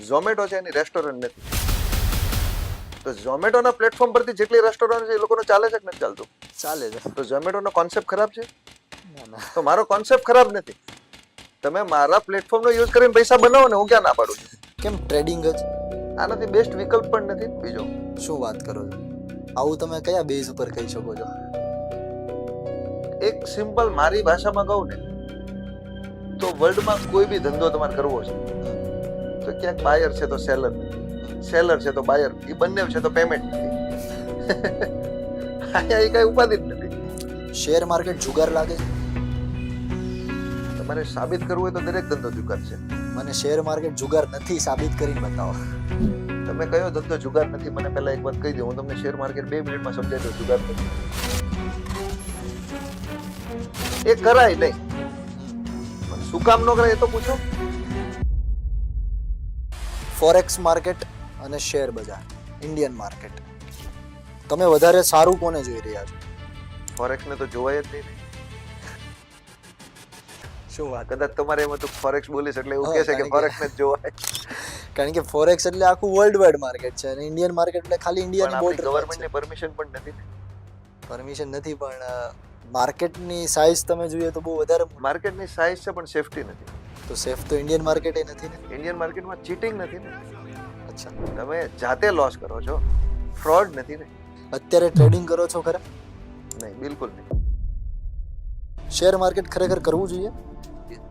ઝોમેટો છે એની રેસ્ટોરન્ટ નથી. તો ઝોમેટોના પ્લેટફોર્મ પરથી જેટલી રેસ્ટોરન્ટ છે એ લોકોને ચાલે છે કે નથી ચાલતું? ચાલે છે. તો ઝોમેટોનો કોન્સેપ્ટ ખરાબ છે? ના ના, તો મારો કોન્સેપ્ટ ખરાબ નથી. તમે મારા પ્લેટફોર્મનો યુઝ કરીને પૈસા બનાવો ને, હું ક્યાં ના પાડું છું. કેમ ટ્રેડિંગ જ? આનાથી બેસ્ટ વિકલ્પ પણ નથી બીજો. શું વાત કરો છો? આવું તમે કયા બેઝ ઉપર કહી શકો છો? એક સિમ્પલ મારી ભાષામાં કહું ને તો વર્લ્ડમાં કોઈ બી ધંધો તમારે કરવો છે તો ક્યાંક બાયર છે તો સેલર નથી, સેલર છે તો બાયર, એ બંને છે તો પેમેન્ટ નથી. અહીંયા એ કઈ ઉપાધિ જ નથી. શેર માર્કેટ જુગાર લાગે છે? તમારે સાબિત કરવું હોય તો દરેક ધંધો જુગાર છે. મને શેર માર્કેટ જુગાર નથી, સાબિત કરીને બતાવો. તમે કયો ધંધો જુગાર નથી મને પહેલા એક વાત કહી દો, હું તમને શેર માર્કેટ 2 મિનિટમાં સમજાવી દઉં જુગાર નથી. એ કરાય નહીં, પણ શું કામ ન કરાય એ તો પૂછો. ફોરેક્સ માર્કેટ અને શેર બજાર, ઇન્ડિયન માર્કેટ, તમે વધારે સારું કોને જોઈ રહ્યા છો? ફોરેક્સ ને તો જોવાય જ નહીં. શું વાત? કદાચ તમારે એમાં તો ફોરેક્સ બોલીશ એટલે એવું હા, કહેશે કે કારણ કે- ફોરેક્સ ને જ જોવાય. કારણ કે ફોરેક્સ એટલે આખું વર્લ્ડ વાઇડ માર્કેટ છે અને ઇન્ડિયન માર્કેટ એટલે ખાલી પણ ઇન્ડિયાની આપણી બોર્ડર ગવર્મેન્ટની પરમિશન પણ નથી ને. પરમિશન નથી, પણ માર્કેટની સાઇઝ તમે જોઈએ તો બહુ વધારે મોટી. માર્કેટની સાઇઝ છે પણ સેફટી નથી. તો સેફ તો ઇન્ડિયન માર્કેટ નથી ને. ઇન્ડિયન માર્કેટમાં ચીટિંગ નથી ને. અચ્છા, તમે જાતે લોસ કરો છો, ફ્રોડ નથી ને. અત્યારે ટ્રેડિંગ કરો છો ખરા? નહીં, બિલકુલ નહીં. શેર માર્કેટ ખરેખર કરવું જોઈએ?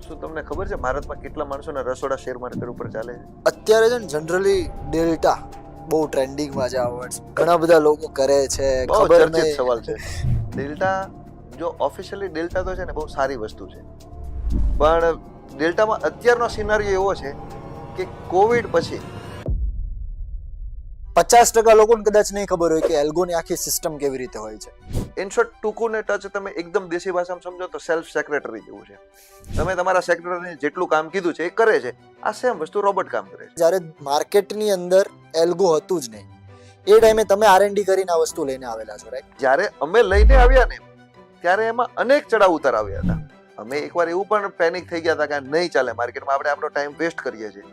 શું તમને ખબર છે ભારતમાં કેટલા માણસોના રસોડા શેર માર્કેટ ઉપર ચાલે છે? અત્યારે છે ને જનરલી ડેલ્ટા બહુ ટ્રેન્ડિંગમાં છે આ વર્ડ્સ. ઘણા બધા લોકો કરે છે, બહુ ખબર ચર્ચિત નહીં. સવાલ છે. ડેલ્ટા, જો ઓફિશિયલી ડેલ્ટા તો છે ને બહુ સારી વસ્તુ છે, પણ ડેલ્ટામાં અત્યારનો સિનારીઓ એવો છે કે કોવિડ પછી 50% લોકોને કદાચ નહીં ખબર હોય કે એલ્ગોની આખી સિસ્ટમ કેવી રીતે હોય છે. ઇન શોર્ટ ટૂંકું ને ટચ તમે એકદમ દેશી ભાષામાં સમજો તો સેલ્ફ સેક્રેટરી જેવું છે. તમે તમારા સેક્રેટરીને જેટલું કામ કીધું છે એ કરે છે. આ સેમ વસ્તુ રોબોટ કામ કરે છે. જ્યારે માર્કેટની અંદર એલ્ગો હતું જ નહીં એ ટાઈમે તમે R&D કરીને આ વસ્તુ લઈને આવેલા છો, રાઈટ? જ્યારે અમે લઈને આવ્યા ને ત્યારે એમાં અનેક ચડાવ ઉતાર આવ્યા હતા. અમે એકવાર એવું પણ પેનિક થઈ ગયા હતા કે આ નહીં ચાલે માર્કેટમાં, આપણે આપણો ટાઈમ વેસ્ટ કરીએ છીએ.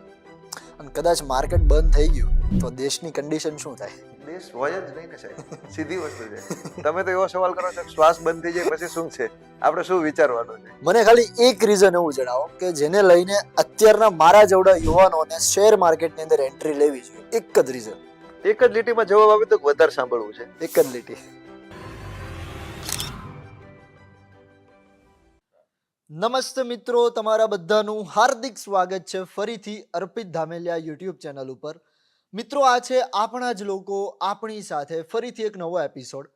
અને કદાચ માર્કેટ બંધ થઈ ગયું તો દેશની કન્ડિશન શું થાય? દેશ હોય જ નહીં ને સાહેબ, સીધી વસ્તુ છે. તમે તો એવો સવાલ કરો છો કે શ્વાસ બંધ થઈ જાય પછી શું છે, આપણે શું વિચારવાનું છે? મને ખાલી એક રીઝન એવું જણાવો કે જેને લઈને અત્યારના મારા જેવડા યુવાનોને શેર માર્કેટની અંદર એન્ટ્રી લેવી જોઈએ. એક જ રીઝન, એક જ લીટીમાં જવાબ આવે તો વધારે સાંભળવું છે. એક જ લીટી. નમસ્તે મિત્રો, તમારા બધાનું હાર્દિક સ્વાગત છે ફરીથી અર્પિત ધામેલિયા યુટ્યુબ ચેનલ ઉપર. મિત્રો, આ છે આપણા જ લોકો આપણી સાથે ફરીથી એક નવો એપિસોડ.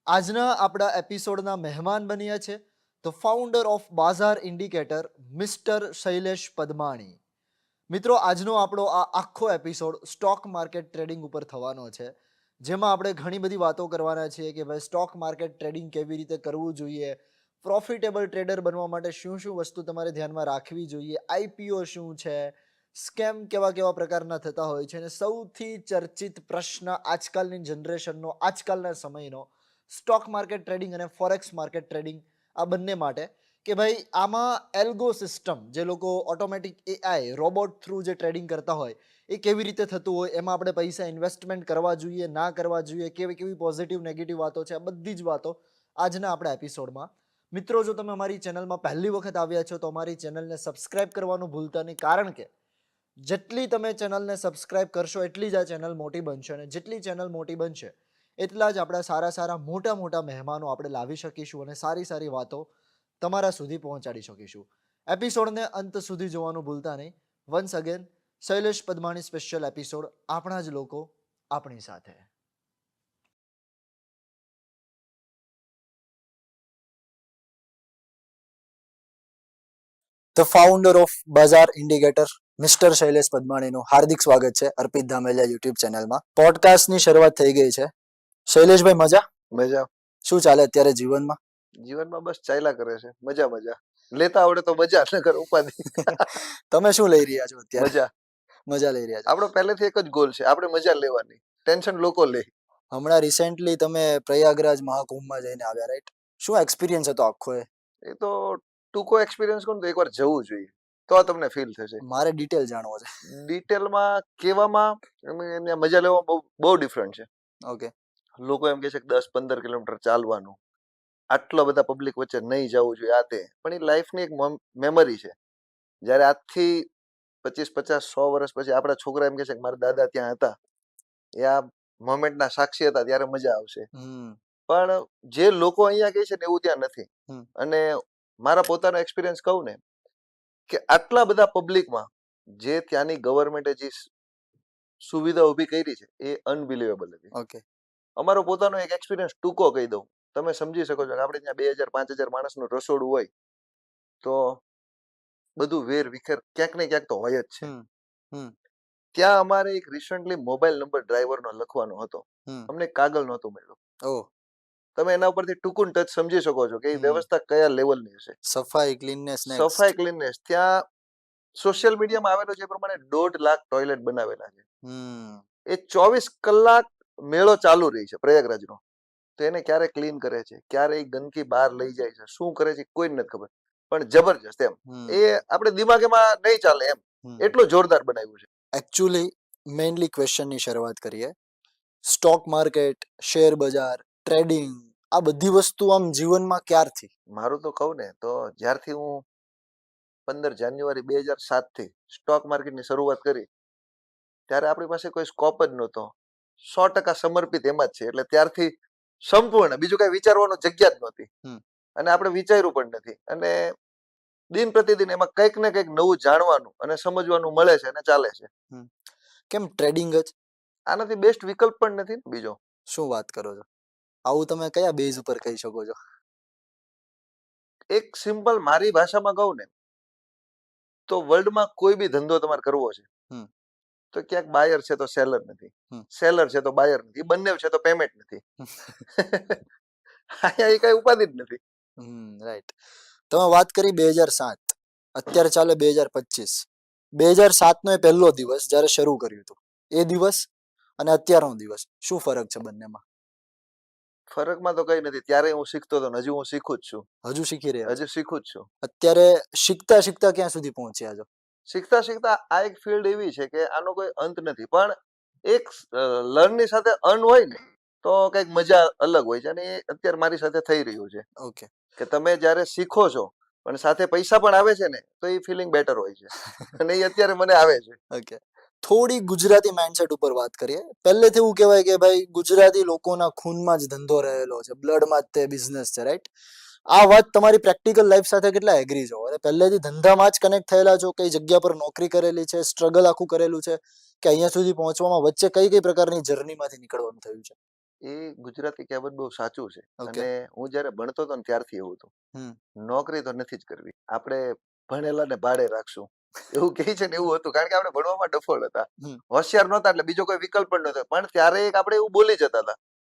આજના આપણા એપિસોડના મહેમાન બન્યા છે the founder of Bazaar Indicator mister Shailesh Padmani. મિત્રો, આજનો આપણો આ આખો એપિસોડ સ્ટોક માર્કેટ ટ્રેડિંગ ઉપર થવાનો છે, જેમાં આપણે ઘણી બધી વાતો કરવાના છીએ કે ભાઈ સ્ટોક માર્કેટ ટ્રેડિંગ કેવી રીતે કરવું જોઈએ, પ્રોફિટેબલ ટ્રેડર બનવા માટે શું શું વસ્તુ તમારે ધ્યાનમાં રાખવી જોઈએ, IPO શું છે, સ્કેમ કેવા કેવા પ્રકારના થતા હોય છે, અને સૌથી ચર્ચિત પ્રશ્ન આજકાલની જનરેશનનો, આજકાલના સમયનો, સ્ટોક માર્કેટ ટ્રેડિંગ અને ફોરેક્સ માર્કેટ ટ્રેડિંગ આ બંને માટે કે ભાઈ આમાં એલ્ગો સિસ્ટમ, જે લોકો ઓટોમેટિક AI રોબોટ થ્રુ જે ટ્રેડિંગ કરતા હોય એ કેવી રીતે થતું હોય, એમાં આપણે પૈસા ઇન્વેસ્ટમેન્ટ કરવા જોઈએ ના કરવા જોઈએ, કેવી કેવી પોઝિટિવ નેગેટિવ વાતો છે, આ બધી જ વાતો આજના આપણા એપિસોડમાં. મિત્રો, જો તમે અમારી ચેનલમાં પહેલી વખત આવ્યા છો તો અમારી ચેનલને સબસ્ક્રાઇબ કરવાનું ભૂલતા નહીં, કારણ કે જેટલી તમે ચેનલને સબસ્ક્રાઇબ કરશો એટલી જ આ ચેનલ મોટી બનશે, અને જેટલી ચેનલ મોટી બનશે એટલા જ આપણે સારા સારા મોટા મોટા મહેમાનો આપણે લાવી શકીશું અને સારી સારી વાતો તમારા સુધી પહોંચાડી શકીશું. એપિસોડને અંત સુધી જોવાનું ભૂલતા નહીં. Once again, Shailesh Padmani special episode, આપણા જ લોકો આપણી સાથે. The founder of Bazaar Indicator mister Shailesh પદમાણીનું હાર્દિક સ્વાગત છે અર્પિત ધામેલિયા યુટ્યુબ ચેનલમાં. પોડકાસ્ટની શરૂઆત થઈ ગઈ છે. શૈલેષભાઈ, મજા? મજા. શું ચાલે અત્યારે જીવનમાં? જીવનમાં બસ ચાલ્યા કરે છે, મજા મજા. લેતા આવડે તો મજા, નકર ઉપાધિ. તમે શું લઈ રહ્યા છો અત્યારે? મજા. મજા લઈ રહ્યા છો. આપણો પહેલેથી એક જ ગોલ છે, આપણે મજા લેવાની, ટેન્શન લોકો લે. હમણાં રિસેન્ટલી તમે પ્રયાગરાજ મહાકુંભમાં જઈને આવ્યા, રાઈટ? શું એક્સપિરિયન્સ હતો આખો? એ તો ટૂંકો એક્સપિરિયન્સ કોણ, તો એકવાર જવું જોઈએ. તો તમને ફીલ થશે. મારે ડિટેલ જાણવો છે. ડિટેલમાં કહેવામાં એને મજા લેવામાં બહુ ડિફરન્ટ છે. ઓકે. લોકો એમ કહે છે કે 10-15 કિલોમીટર ચાલવાનું, આટલા બધા પબ્લિક વચ્ચે નહીં જવું જોઈએ આ તે, પણ એ લાઈફની એક મેમરી છે. જ્યારે આજથી 25-50-100 વર્ષ પછી આપણા છોકરા એમ કહે છે કે મારા દાદા ત્યાં હતા, એ આ મોમેન્ટના સાક્ષી હતા, ત્યારે મજા આવશે. પણ જે લોકો અહીંયા કહે છે ને એવું ત્યાં નથી. અને મારા પોતાનો એક્સપિરિયન્સ કહું ને, કે આટલા બધા પબ્લિકમાં જે ત્યાંની ગવર્મેન્ટે જે સુવિધા ઊભી કરી છે એ અનબિલિવેબલ હતી. ઓકે. અમારો પોતાનો એક એક્સપિરિયન્સ ટૂંકો કહી દઉં, તમે સમજી શકો છો કે આપણે ત્યાં 2000-5000 માણસનું રસોડું હોય તો બધું વેર વિખેર ક્યાંક ને ક્યાંક તો હોય જ છે. ત્યાં અમારે એક રિસન્ટલી મોબાઈલ નંબર ડ્રાઈવરનો લખવાનો હતો, અમને કાગળ નહોતું મળ્યું. તમે એના ઉપરથી ટૂંકું ટચ સમજી શકો છો કે એ વ્યવસ્થા કયા લેવલની હશે. સફાઈ, ક્લીનનેસ. સફાઈ, ક્લીનનેસ. ત્યાં સોશિયલ મીડિયામાં આવેલો છે એ પ્રમાણે 1.5 લાખ ટોયલેટ બનાવેલા છે. એ 24 કલાક મેળો ચાલુ રહી છે પ્રયાગરાજનો. તો એને ક્યારે ક્લીન કરે છે, ક્યારે એ ગંદકી બહાર લઈ જાય છે, શું કરે છે કોઈ નથી ખબર, પણ જબરજસ્ત એમ. એ આપણે દિમાગમાં નહીં ચાલે એમ, એટલું જોરદાર બનાવ્યું છે. એકચ્યુઅલી મેઇનલી ક્વેશ્ચનની શરૂઆત કરીએ. સ્ટોક માર્કેટ, શેર બજાર, ટ્રેડિંગ, આ બધી વસ્તુ આમ જીવનમાં ક્યારથી? મારું તો કહું ને તો જ્યારથી હું 15 જાન્યુઆરી 2007 થી સ્ટોક માર્કેટની શરૂઆત કરી, ત્યારે આપણી પાસે કોઈ સ્કોપ જ નહોતો. 100% સમર્પિત એમાં જ છે. એટલે ત્યારથી સંપૂર્ણ બીજું કઈ વિચારવાનું જગ્યા જ નહોતી, અને આપણે વિચાર્યું પણ નથી. અને દિન પ્રતિદિન એમાં કંઈક ને કંઈક નવું જાણવાનું અને સમજવાનું મળે છે અને ચાલે છે. કેમ ટ્રેડિંગ જ? આનાથી બેસ્ટ વિકલ્પ પણ નથી બીજો. શું વાત કરો છો? આવું તમે કયા બેઝ ઉપર કહી શકો છો? એક સિમ્પલ મારી ભાષામાં કહું ને તો વર્લ્ડમાં કોઈ બી ધંધો તમારે કરવો છે તો ક્યાંક બાયર છે તો સેલર નથી, સેલર છે તો બાયર નથી, બંને છે તો પેમેન્ટ નથી. અહીંયા એ કઈ ઉપાધિ જ નથી. રાઈટ. તમે વાત કરી 2007, અત્યારે ચાલે 2025. 2007 નો એ પહેલો દિવસ જ્યારે શરૂ કર્યું હતું, એ દિવસ અને અત્યારનો દિવસ શું ફરક છે બંનેમાં? ફરકમાં તો કઈ નથી. ત્યારે હું શીખતો હતો, હજુ હું શીખું જ છું. હજુ શીખી રહ્યા? હજુ શીખું જ છું. અત્યારે શીખતા શીખતા ક્યાં સુધી પહોંચ્યા છો? શીખતા શીખતા આ એક ફિલ્ડ એવી છે કે આનો કોઈ અંત નથી, પણ એક લર્નની સાથે અર્ન હોય ને તો કઈક મજા અલગ હોય છે, અને એ અત્યારે મારી સાથે થઈ રહ્યું છે. ઓકે. કે તમે જ્યારે શીખો છો પણ સાથે પૈસા પણ આવે છે ને તો એ ફિલિંગ બેટર હોય છે, અને એ અત્યારે મને આવે છે. ઓકે. થોડી ગુજરાતી માઇન્ડસેટ ઉપર વાત કરીએ. પહેલેથી એવું કહેવાય કે ભાઈ ગુજરાતી લોકોના ખૂનમાં જ ધંધો રહેલો છે, બ્લડમાં જ તે બિઝનેસ છે, રાઈટ? આ વાત તમારી પ્રેક્ટિકલ લાઈફ સાથે કેટલા એગ્રી છો? અને પહેલેથી ધંધામાં જ કનેક્ટ થયેલા છો? કઈ જગ્યા પર નોકરી કરેલી છે, સ્ટ્રગલ આખું કરેલું છે, કે અહીંયા સુધી પહોંચવામાં વચ્ચે કઈ કઈ પ્રકારની જર્નીમાંથી નીકળવાનું થયું છે? એ ગુજરાતી કહેવત બહુ સાચું છે. અને હું જ્યારે ભણતો હતો ને ત્યારથી એવું હતું, નોકરી તો નથી જ કરવી, આપણે ભણેલા ને ભાડે રાખશું એવું કહે છે ને એવું હતું. કારણ કે આપણે ભણવામાં ડફોળ હતા, હોશિયાર નહોતા, એટલે બીજો કોઈ વિકલ્પ પણ નહોતો. પણ ત્યારે એક આપણે એવું બોલી જતા હતા,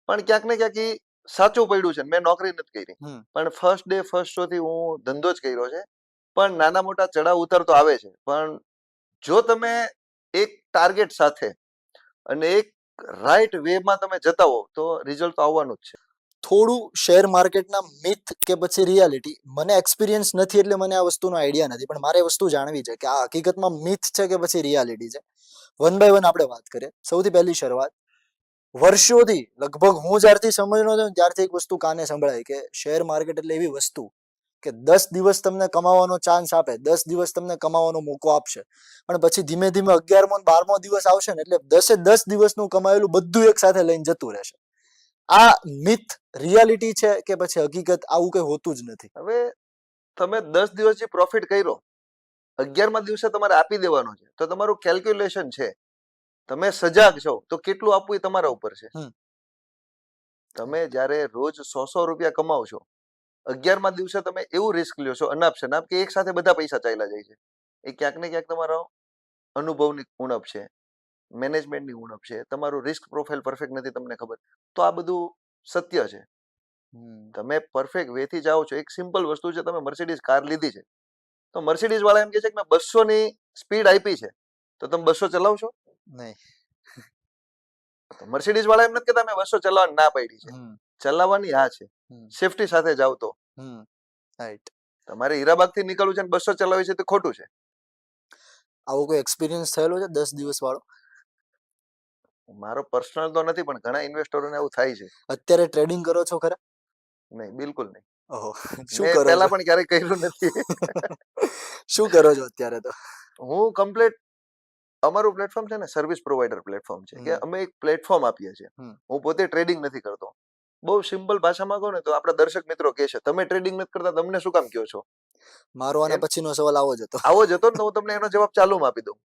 પણ ક્યાંક ને ક્યાંક એ સાચું પડ્યું છે. મેં નોકરી નથી કરી, પણ ફર્સ્ટ ડે ફર્સ્ટ શો થી હું ધંધો જ કર્યો છે. પણ નાના મોટા ચડાવ ઉતાર તો આવે છે, પણ જો તમે એક ટાર્ગેટ સાથે અને એક રાઈટ વેમાં તમે જતા હો તો રિઝલ્ટ તો આવવાનું જ છે. થોડું શેર માર્કેટના મિથ કે પછી રિયાલિટી, મને એક્સપિરિયન્સ નથી એટલે મને આ વસ્તુનો આઈડિયા નથી, પણ મારે વસ્તુ જાણવી છે કે આ હકીકતમાં મિથ છે કે પછી રિયાલિટી છે. વન બાય વન આપણે વાત કરીએ. સૌથી પહેલી શરૂઆત, વર્ષોથી લગભગ હું જ્યારથી સમજનો છું ત્યારથી એક વસ્તુ કાને સંભળાય કે શેર માર્કેટ એટલે એવી વસ્તુ કે 10 દિવસ તમને કમાવાનો ચાન્સ આપે, 10 દિવસ તમને કમાવાનો મોકો આપશે, પણ પછી ધીમે ધીમે 11મો અને 12મો દિવસ આવશે ને એટલે 10 દિવસનું કમાયેલું બધું એક સાથે લઈને જતું રહેશે. આ મિથ રિયાલિટી છે કે પછી હકીકત? આવું કઈ હોતું જ નથી. હવે તમે 10 દિવસ જે પ્રોફિટ કર્યો 11મા દિવસે તમારે આપી દેવાનો છે, તો તમારું કેલ્ક્યુલેશન છે. તમે સજાગ છો તો કેટલું આપવું એ તમારા ઉપર છે. તમે જ્યારે રોજ 100 રૂપિયા કમાવ છો, 11મા દિવસે તમે એવું રિસ્ક લ્યો છો અનાપ શનાપ કે એક સાથે બધા પૈસા ચાલ્યા જાય છે. એ ક્યાંક ને ક્યાંક તમારો અનુભવની ઉણપ છે, મેનેજમેન્ટની ઉણપ છે, તમારું રિસ્ક પ્રોફાઇલ પરફેક્ટ નથી, તમને ખબર. તો આ બધું સત્ય છે. તમે પરફેક્ટ વે થી જાઓ છો. એક સિમ્પલ વસ્તુ છે, તમે મર્સિડીઝ કાર લીધી છે તો મર્સિડીઝ વાળા એમ કહે છે કે મેં 200 ની સ્પીડ આપી છે, તો તમે 200 ચલાવશો? નહીં. તો મર્સિડીઝ વાળા એમ નથી કહેતા મેં 200 ચલાવવાની ના પાડી છે, ચલાવવાની હા છે, સેફટી સાથે જાવ તો. રાઈટ. તમારે હીરાબાગ થી નીકળવું છે ને 200 ચલાવી છે તો ખોટું છે. આવો કોઈ એક્સપિરિયન્સ થયેલો છે 10 દિવસ વાળો? મારો પર્સનલ તો નથી, પણ ઘણા ઇન્વેસ્ટરોને એવું થાય છે. અત્યારે ટ્રેડિંગ કરો છો ખરા? નહીં, બિલકુલ નહીં. ઓહો, શું મેં કરો પહેલા છો? પણ ક્યારેય કર્યું નથી. શું કરો છો અત્યારે તો? હું કમ્પ્લીટ અમારું પ્લેટફોર્મ છે ને સર્વિસ પ્રોવાઈડર પ્લેટફોર્મ છે, કે અમે એક પ્લેટફોર્મ આપીએ છીએ. હું પોતે ટ્રેડિંગ નથી કરતો. બહુ સિમ્પલ ભાષામાં કહું ને તો આપણા દર્શક મિત્રો કહે છે, તમે ટ્રેડિંગ નથી કરતા, તમને શું કામ કહો છો? મારો આના પછીનો સવાલ આવો જ હતો. આવો જ હતો ને, તો હું તમને એનો જવાબ ચાલુમાં આપી દઉં.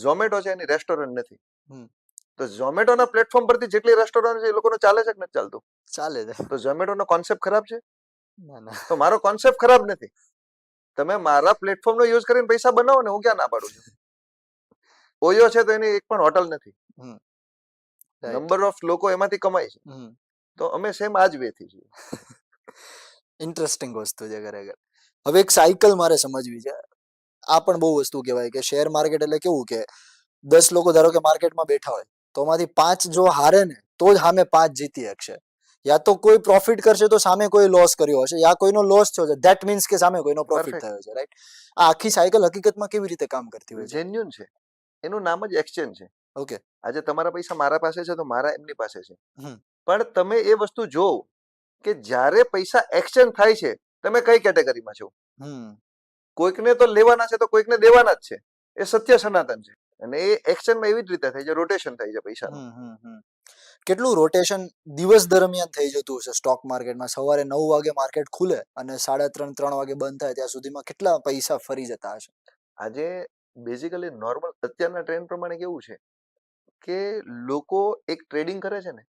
ઝોમેટો છે એની રેસ્ટોરન્ટ નથી. તો ઝોમેટોના પ્લેટફોર્મ પરથી જેટલી રેસ્ટોરન્ટ છે એ લોકોનું ચાલે છે કે નથી ચાલતું? ચાલે છે. તો ઝોમેટોનો કોન્સેપ્ટ ખરાબ છે? ના ના. તો મારો કોન્સેપ્ટ ખરાબ નથી. તમે મારા પ્લેટફોર્મનો યુઝ કરીને પૈસા બનાવો ને, હું ક્યાં ના પાડું છું. ઓયો છે તો એની એક પણ હોટલ નથી. નંબર ઓફ લોકો એમાંથી કમાય છે. તો અમે સેમ આ જ વેથી છીએ. ઇન્ટરેસ્ટિંગ વસ્તુ છે ખરેખર. હવે એક સાયકલ મારે સમજવી છે. આ પણ બહુ વસ્તુ કહેવાય કે શેર માર્કેટ એટલે કેવું કે 10 લોકો ધારો કે માર્કેટમાં બેઠા હોય તો એમાંથી 5 જો હારે ને તો જ સામે 5 જીતી શકશે. યા તો કોઈ પ્રોફિટ કરશે તો સામે કોઈ લોસ કર્યો હશે, યા કોઈનો લોસ થયો છે, ધેટ મીન્સ કે સામે કોઈનો પ્રોફિટ થયો છે, રાઈટ? આ આખી સાયકલ હકીકતમાં કેવી રીતે કામ કરતી હોય છે? જેન્યુન છે. એનું નામ જ એક્સચેન્જ છે. ઓકે. આજે તમારા પૈસા મારા પાસે છે તો મારા એમની પાસે છે. પણ તમે એ વસ્તુ જોવો કે જ્યારે પૈસા એક્સચેન્જ થાય છે, તમે કઈ કેટેગરીમાં છો? કોઈકને તો લેવાના છે તો કોઈકને દેવાના જ છે. એ સત્ય સનાતન છે. અને એ એક્સચેન્જમાં એવી જ રીતે થાય છે, રોટેશન થાય છે પૈસાનું. કેટલું રોટેશન દિવસ દરમિયાન થઈ જતું હશે સ્ટોક માર્કેટમાં? સવારે 9 વાગે માર્કેટ ખુલે અને 3:30 વાગે બંધ થાય ત્યાં સુધીમાં કેટલા પૈસા ફરી જતા હશે? આજે બેઝિકલી નોર્મલ અત્યારના ટ્રેન્ડ પ્રમાણે કેવું છે કે લોકો એક ટ્રેડિંગ કરે છે ને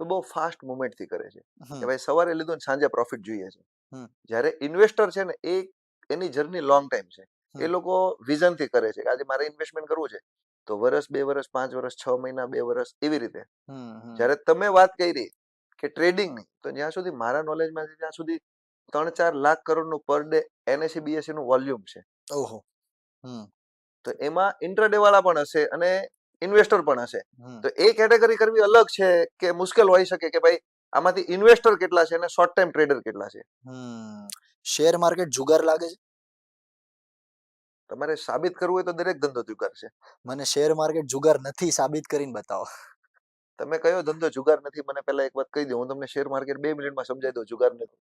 તો બહુ ફાસ્ટ મુવમેન્ટથી કરે છે, કે ભાઈ સવારે લીધું ને સાંજે પ્રોફિટ જોઈએ છે. જ્યારે ઇન્વેસ્ટર છે ને એ એની જર્ની લોંગ ટાઈમ છે. એ લોકો વિઝનથી કરે છે કે આજે મારે ઇન્વેસ્ટમેન્ટ કરવું છે તો વર્ષ, 2 વર્ષ, 5 વર્ષ, 6 મહિના, 2 વર્ષ, એવી રીતે. જ્યારે તમે વાત કરી કે ટ્રેડિંગની, તો જ્યાં સુધી મારા નોલેજમાં છે ત્યાં સુધી 3-4 લાખ કરોડનું પર ડે NSE BSE નું વોલ્યુમ છે. ઓહો. તો એમાં ઇન્ટ્રાડે વાળા પણ હશે અને ઇન્વેસ્ટર પણ હશે. તો એ કેટેગરી કરવી અલગ છે કે મુશ્કેલ હોઈ શકે કે ભાઈ આમાંથી ઇન્વેસ્ટર કેટલા છે અને શોર્ટ ટાઈમ ટ્રેડર કેટલા છે. શેર માર્કેટ જુગાર લાગે છે? તમારે સાબિત કરવું હોય તો દરેક ધંધો જુગાર છે. મને શેર માર્કેટ જુગાર નથી, સાબિત કરીને બતાવો. તમે કયો ધંધો જુગાર નથી મને પહેલા એક વાત કહી દો, હું તમને શેર માર્કેટ 2 મિનિટમાં સમજાવી દઉં જુગાર નથી.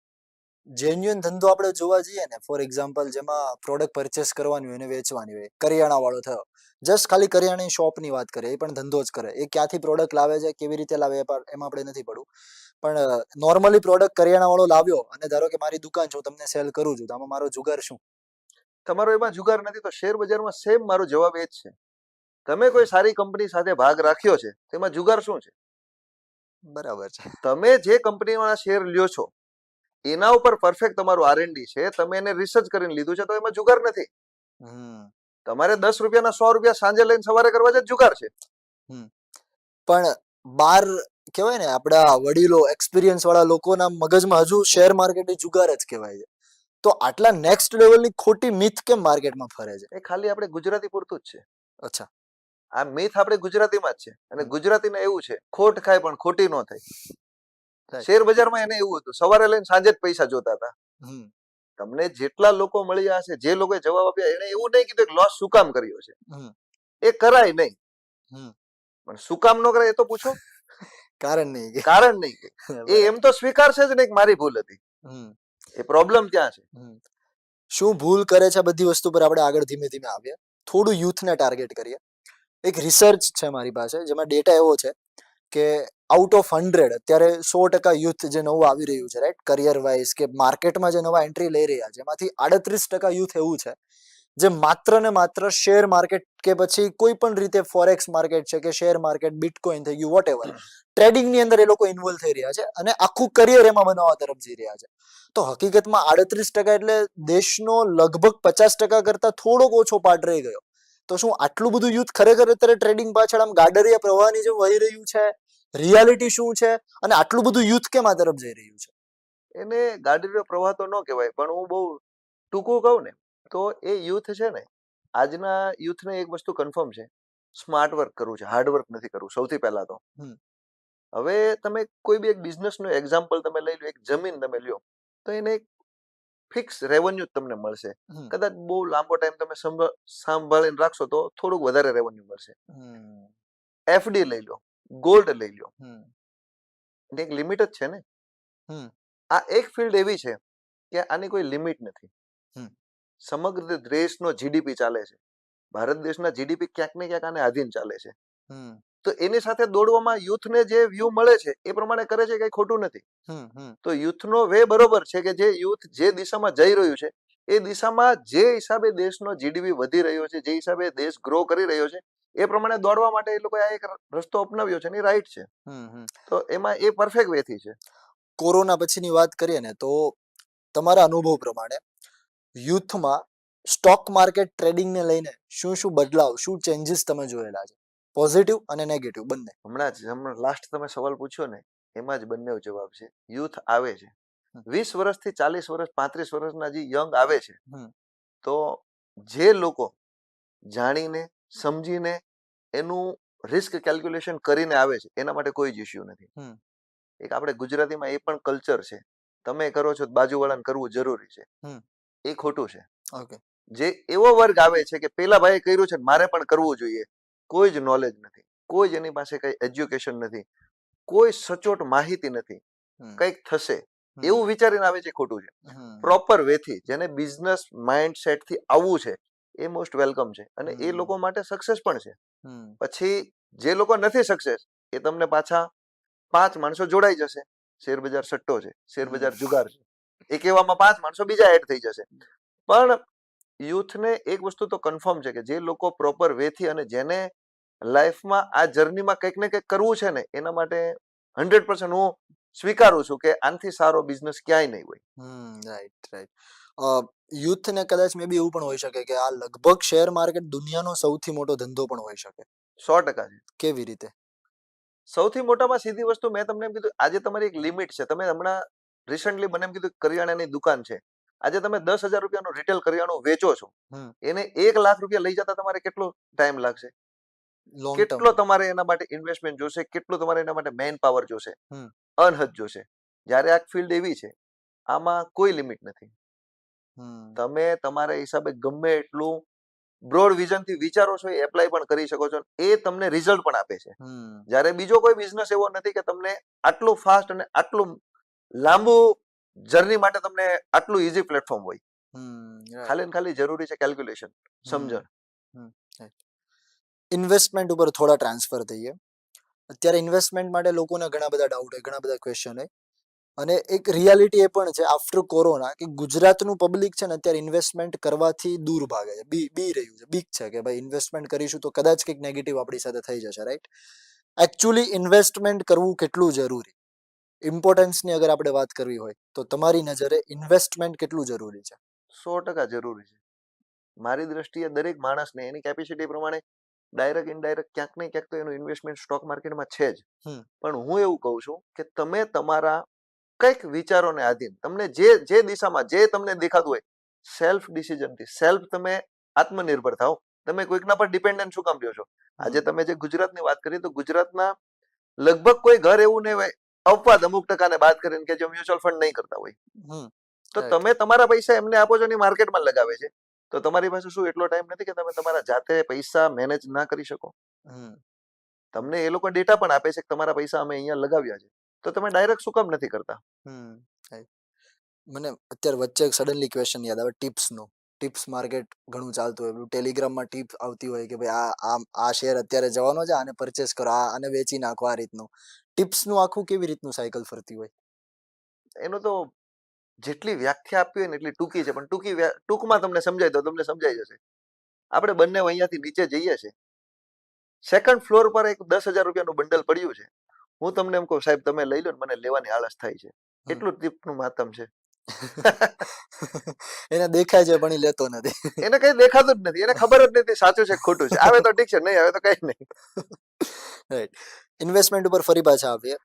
જેન્યુઅન ધંધો આપણે જોવા જઈએ ને, ફોર એક્ઝામ્પલ જેમાં પ્રોડક્ટ પરચેસ કરવાની હોય અને વેચવાની હોય, કરિયાણા વાળો થયો, જસ્ટ ખાલી કરિયાણાની શોપની વાત કરીએ, એ પણ ધંધો જ કરે. એ ક્યાંથી પ્રોડક્ટ લાવે છે, કેવી રીતે લાવે એમાં આપણે નથી પડવું, પણ નોર્મલી પ્રોડક્ટ કરિયાણા વાળો લાવ્યો અને ધારો કે મારી દુકાન છે, હું તમને સેલ કરું છું, તો આમાં મારો જુગાર શું? તમારો એમાં જુગાર નથી તો શેર બજારમાં સેમ મારો જવાબ એ જ છે. તમે કોઈ સારી કંપની સાથે ભાગ રાખ્યો છે, તેમાં જુગાર શું છે? બરાબર છે. તમે જે કંપનીના શેર લ્યો છો એના ઉપર પરફેક્ટ તમારું R&D છે, તમે એને રિસર્ચ કરીને લીધું છે, તો એમાં જુગાર નથી. તમારે 10 રૂપિયાના 100 રૂપિયા સાંજે લઈને સવારે કરવા છે, જુગાર છે. પણ બાર કહેવાય ને, આપડા વડીલો, એક્સપિરિયન્સ વાળા લોકોના મગજમાં હજુ શેર માર્કેટ જુગાર જ કહેવાય છે. તો આટલા નેક્સ્ટ લેવલની ખોટી મિથ કેમ માર્કેટમાં ફરે છે? એ ખાલી આપણે ગુજરાતી પૂરતું જ છે. અચ્છા. આ મિથ આપણે ગુજરાતીમાં જ છે, અને ગુજરાતીને એવું છે, ખોટ ખાય પણ ખોટી ન થાય. શેર બજારમાં એને એવું હતું, સવારે લઈને સાંજે જ પૈસા જોતા હતા. તમને જેટલા લોકો મળ્યા હશે, જે લોકોએ જવાબ આપ્યા, એને એવું નહીં કીધું કે લોસ શું કામ કર્યો છે. એ કરાય નહીં, પણ શું કામ ન કરાય એ તો પૂછો. કારણ નહીં કે એ એમ તો સ્વીકારશે જ નહીં કે મારી ભૂલ હતી. એ પ્રોબ્લેમ ત્યાં છે. શું ભૂલ કરે છે બધી વસ્તુ પર આપણે આગળ ધીમે ધીમે આવીએ. થોડું યુથને ટાર્ગેટ કરીએ. એક રિસર્ચ છે મારી પાસે, જેમાં ડેટા એવો છે કે આઉટ ઓફ 100 અત્યારે 100% યુથ જે નવું આવી રહ્યું છે, રાઈટ, કરિયર વાઇઝ કે માર્કેટમાં જે નવા એન્ટ્રી લઈ રહ્યા છે, એમાંથી 38% યુથ એવું છે જે માત્ર ને માત્ર શેર માર્કેટ કે પછી કોઈ પણ રીતે ફોરેક્સ માર્કેટ છે કે શેર માર્કેટ, બિટકોઇન થઈ ગયું, વોટ એવર, ટ્રેડિંગની અંદર એ લોકો ઇન્વોલ્વ થઈ રહ્યા છે અને આખું કરિયર એમાં બનાવવા તરફ જઈ રહ્યા છે. તો હકીકતમાં 38% એટલે દેશનો લગભગ 50% કરતા થોડોક ઓછો પાર્ટ રહી ગયો. તો શું આટલું બધું યુથ ખરેખર અત્યારે ટ્રેડિંગ પાછળ આમ ગાડરિયા પ્રવાહની જેમ વહી રહ્યું છે? રિયાલિટી શું છે? અને આટલું બધું યુથ કેમ આ તરફ જઈ રહ્યું છે? એને ગાડરિયો પ્રવાહ તો ન કહેવાય, પણ હું બહુ ટૂંકું કહું ને તો એ યુથ છે ને, આજના યુથને એક વસ્તુ કન્ફર્મ છે, સ્માર્ટ વર્ક કરવું છે, હાર્ડ વર્ક નથી કરવું. સૌથી પહેલા તો હવે તમે કોઈ બી એક બિઝનેસનું એક્ઝામ્પલ તમે લઈ લો, એક જમીન તમે લ્યો, તો એને ફિક્સ રેવન્યુ તમને મળશે. હમ. કદાચ બહુ લાંબો ટાઈમ તમે સાંભળીને રાખશો તો થોડુંક વધારે રેવન્યુ મળશે. હમ. એફડી લઈ લો, ગોલ્ડ લઈ લો, હમ. એની એક લિમિટ જ છે ને. હમ. આ એક ફિલ્ડ એવી છે કે આની કોઈ લિમિટ નથી. હમ. સમગ્ર દેશનો જીડીપી ચાલે છે. ભારત દેશના જીડીપી ક્યાંક ને ક્યાંક આને આધીન ચાલે છે. હમ. તો એની સાથે દોડવામાં યુથને જે વ્યૂ મળે છે એ પ્રમાણે કરે છે, કઈ ખોટું નથી. હમ. હમ. તો યુથનો વે બરોબર છે કે જે યુથ જે દિશામાં જઈ રહ્યું છે એ દિશામાં જે હિસાબે દેશનો જીડીપી વધી રહ્યો છે, જે હિસાબે દેશ ગ્રો કરી રહ્યો છે એ પ્રમાણે દોડવા માટે એ લોકોએ આ એક રસ્તો અપનાવ્યો છે ને રાઈટ છે. હમ. હમ. તો એમાં એ પરફેક્ટ વેથી છે. કોરોના પછીની વાત કરીએ ને તો તમારા અનુભવ પ્રમાણે યુથમાં સ્ટોક માર્કેટ ટ્રેડિંગને લઈને શું શું બદલાવ, શું ચેન્જીસ તમે જોયેલા છે, પોઝિટિવ અને નેગેટિવ બંને? હમણાં લાસ્ટ તમે સવાલ પૂછ્યો ને એમાં જ બંને જવાબ છે. યુથ આવે છે, 20 વર્ષથી 40 વર્ષ 35 વર્ષના જે યંગ આવે છે, તો જે લોકો જાણીને સમજીને એનું રિસ્ક કેલ્ક્યુલેશન કરીને આવે છે એના માટે કોઈ જ ઇશ્યુ નથી. એક આપણે ગુજરાતીમાં એ પણ કલ્ચર છે, તમે કરો છો બાજુવાળાને કરવું જરૂરી છે, એ ખોટું છે. ઓકે. જે એવો વર્ગ આવે છે કે પેલા ભાઈએ કર્યું છે મારે પણ કરવું જોઈએ, કોઈ જ નોલેજ નથી, કોઈ જ એની પાસે કઈ એજ્યુકેશન નથી, કોઈ સચોટ માહિતી નથી, કંઈક થશે એવું વિચારીને આવે છે, ખોટું છે. પ્રોપર વેથી જેને બિઝનેસ માઇન્ડસેટ થી આવવું છે એ મોસ્ટ વેલકમ છે અને એ લોકો માટે સક્સેસ પણ છે. પછી જે લોકો નથી સક્સેસ એ તમને પાછા 5 માણસો જોડાઈ જશે. શેર બજાર સટ્ટો છે, શેર બજાર જુગાર છે, એ કહેવામાં 5 માણસો બીજા એડ થઈ જશે. પણ યુથને એક વસ્તુ તો કન્ફર્મ છે કે જે લોકો પ્રોપર વેથી અને જેને લાઈફમાં આ જર્નીમાં કંઈક ને કંઈક કરવું છે ને એના માટે 100% હું સ્વીકારું છું કે આનાથી સારો બિઝનેસ ક્યાંય નહીં હોય. રાઈટ. યુથને કદાચ મે બી એવું પણ હોઈ શકે કે આ લગભગ શેર માર્કેટ દુનિયાનો સૌથી મોટો ધંધો પણ હોઈ શકે. 100% છે. કેવી રીતે? સૌથી મોટામાં સીધી વસ્તુ મેં તમને એમ કીધું, આજે તમારી એક લિમિટ છે. તમે હમણાં રિસન્ટલી મને એમ કીધું કરિયાણાની દુકાન છે, આજે તમે 10,000 રૂપિયાનું રિટેલ કરિયાણું વેચો છો, એને 1 લાખ રૂપિયા લઈ જતા તમારે કેટલો ટાઈમ લાગશે? કેટલો તમારે એના માટે ઇન્વેસ્ટમેન્ટ જોશે, કેટલું તમારે એના માટે મેન પાવર જોશે, અનહદ જોશે. જ્યારે આ ફિલ્ડ એવી છે આમાં કોઈ લિમિટ નથી. તમે તમારા હિસાબે ગમે એટલું બ્રોડ વિઝન થી વિચારો છો એ એપ્લાય પણ કરી શકો છો, એ તમને રિઝલ્ટ પણ આપે છે. જ્યારે બીજો કોઈ બિઝનેસ એવો નથી કે તમને આટલું ફાસ્ટ અને આટલું લાંબુ જર્ની માટે તમને આટલું ઈઝી પ્લેટફોર્મ હોય. ખાલી ને ખાલી જરૂરી છે કેલ્ક્યુલેશન, સમજણ. ઇન્વેસ્ટમેન્ટ ઉપર થોડા ટ્રાન્સફર થઈએ. અત્યારે ઇન્વેસ્ટમેન્ટ માટે લોકોને ઘણા બધા ડાઉટ હોય, ઘણા બધા ક્વેશ્ચન હોય, અને એક રિયાલિટી એ પણ છે આફ્ટર કોરોના કે ગુજરાતનું પબ્લિક છે ને અત્યારે ઇન્વેસ્ટમેન્ટ કરવાથી દૂર ભાગે છે, બી રહ્યું છે, બીક છે કે ભાઈ ઇન્વેસ્ટમેન્ટ કરીશું તો કદાચ કંઈક નેગેટિવ આપણી સાથે થઈ જશે. રાઈટ? એકચ્યુઅલી ઇન્વેસ્ટમેન્ટ કરવું કેટલું જરૂરી, ઇમ્પોર્ટન્સની અગર આપણે વાત કરવી હોય તો તમારી નજરે ઇન્વેસ્ટમેન્ટ કેટલું જરૂરી છે? 100% જરૂરી છે. મારી દ્રષ્ટિએ દરેક માણસને એની કેપેસિટી પ્રમાણે ડાયરેક્ટ ઇનડાયરેક્ટ ક્યાંક ને ક્યાંક તો એનું ઇન્વેસ્ટમેન્ટ સ્ટોક માર્કેટમાં છે જ. પણ હું એવું કહું છું કે તમે તમારા કંઈક વિચારોને આધીન તમને જે દિશામાં જે તમને દેખાતું હોય સેલ્ફ ડિસિઝનથી સેલ્ફ તમે આત્મનિર્ભર થાઓ. તમે કોઈકના પર ડિપેન્ડન્ટ શું કામ રહ્યો છો? આજે તમે જે ગુજરાતની વાત કરી તો ગુજરાતના લગભગ કોઈ ઘર એવું નહીં હોય, અપવાદ અમુક ટકાને બાદ કરીને, કે જે મ્યુચ્યુઅલ ફંડ નહીં કરતા હોય. તો તમે તમારા પૈસા એમને આપો છો ને માર્કેટમાં લગાવે છે, તો તમારી પાસે શું એટલો ટાઈમ નથી કે તમે તમારા જાતે પૈસા મેનેજ ના કરી શકો? તમને એ લોકો ડેટા પણ આપે છે કે તમારા પૈસા અમે અહીંયા લગાવ્યા છે, તો તમે ડાયરેક્ટ શું કામ નથી કરતા? મને અત્યારે વચ્ચે એક સડનલી ક્વેશ્ચન યાદ આવે, ટિપ્સ માર્કેટ ઘણું ચાલતું હોય, ટેલિગ્રામમાં ટિપ્સ આવતી હોય કે ભાઈ આ શેર અત્યારે જવાનો છે, આને પરચેસ કરો, આને વેચી નાખો, આ રીતનું ટિપ્સનું આખું કેવી રીતનું સાયકલ ફરતી હોય? એનું તો જેટલી વ્યાખ્યા આપવી હોય ને એટલી ટૂંકી છે, પણ ટૂંકમાં તમને સમજાય તો તમને સમજાઈ જશે. આપણે બંને અહીંયાથી નીચે જઈએ છીએ, સેકન્ડ ફ્લોર પર એક 10,000 રૂપિયાનું બંડલ પડ્યું છે. હું તમને એમ કહું સાહેબ તમે લઈ લો, મને લેવાની આળસ થાય છે, એટલું ટીપનું માતમ છે. એને દેખાય છે પણ એ લેતો નથી. એને કઈ દેખાતું જ નથી, એને ખબર જ નથી સાચું છે ખોટું છે. આવે તો ઠીક છે, નહીં આવે તો કઈ નહીં. રાઈટ. ઇન્વેસ્ટમેન્ટ ઉપર ફરી પાછા આવીએ.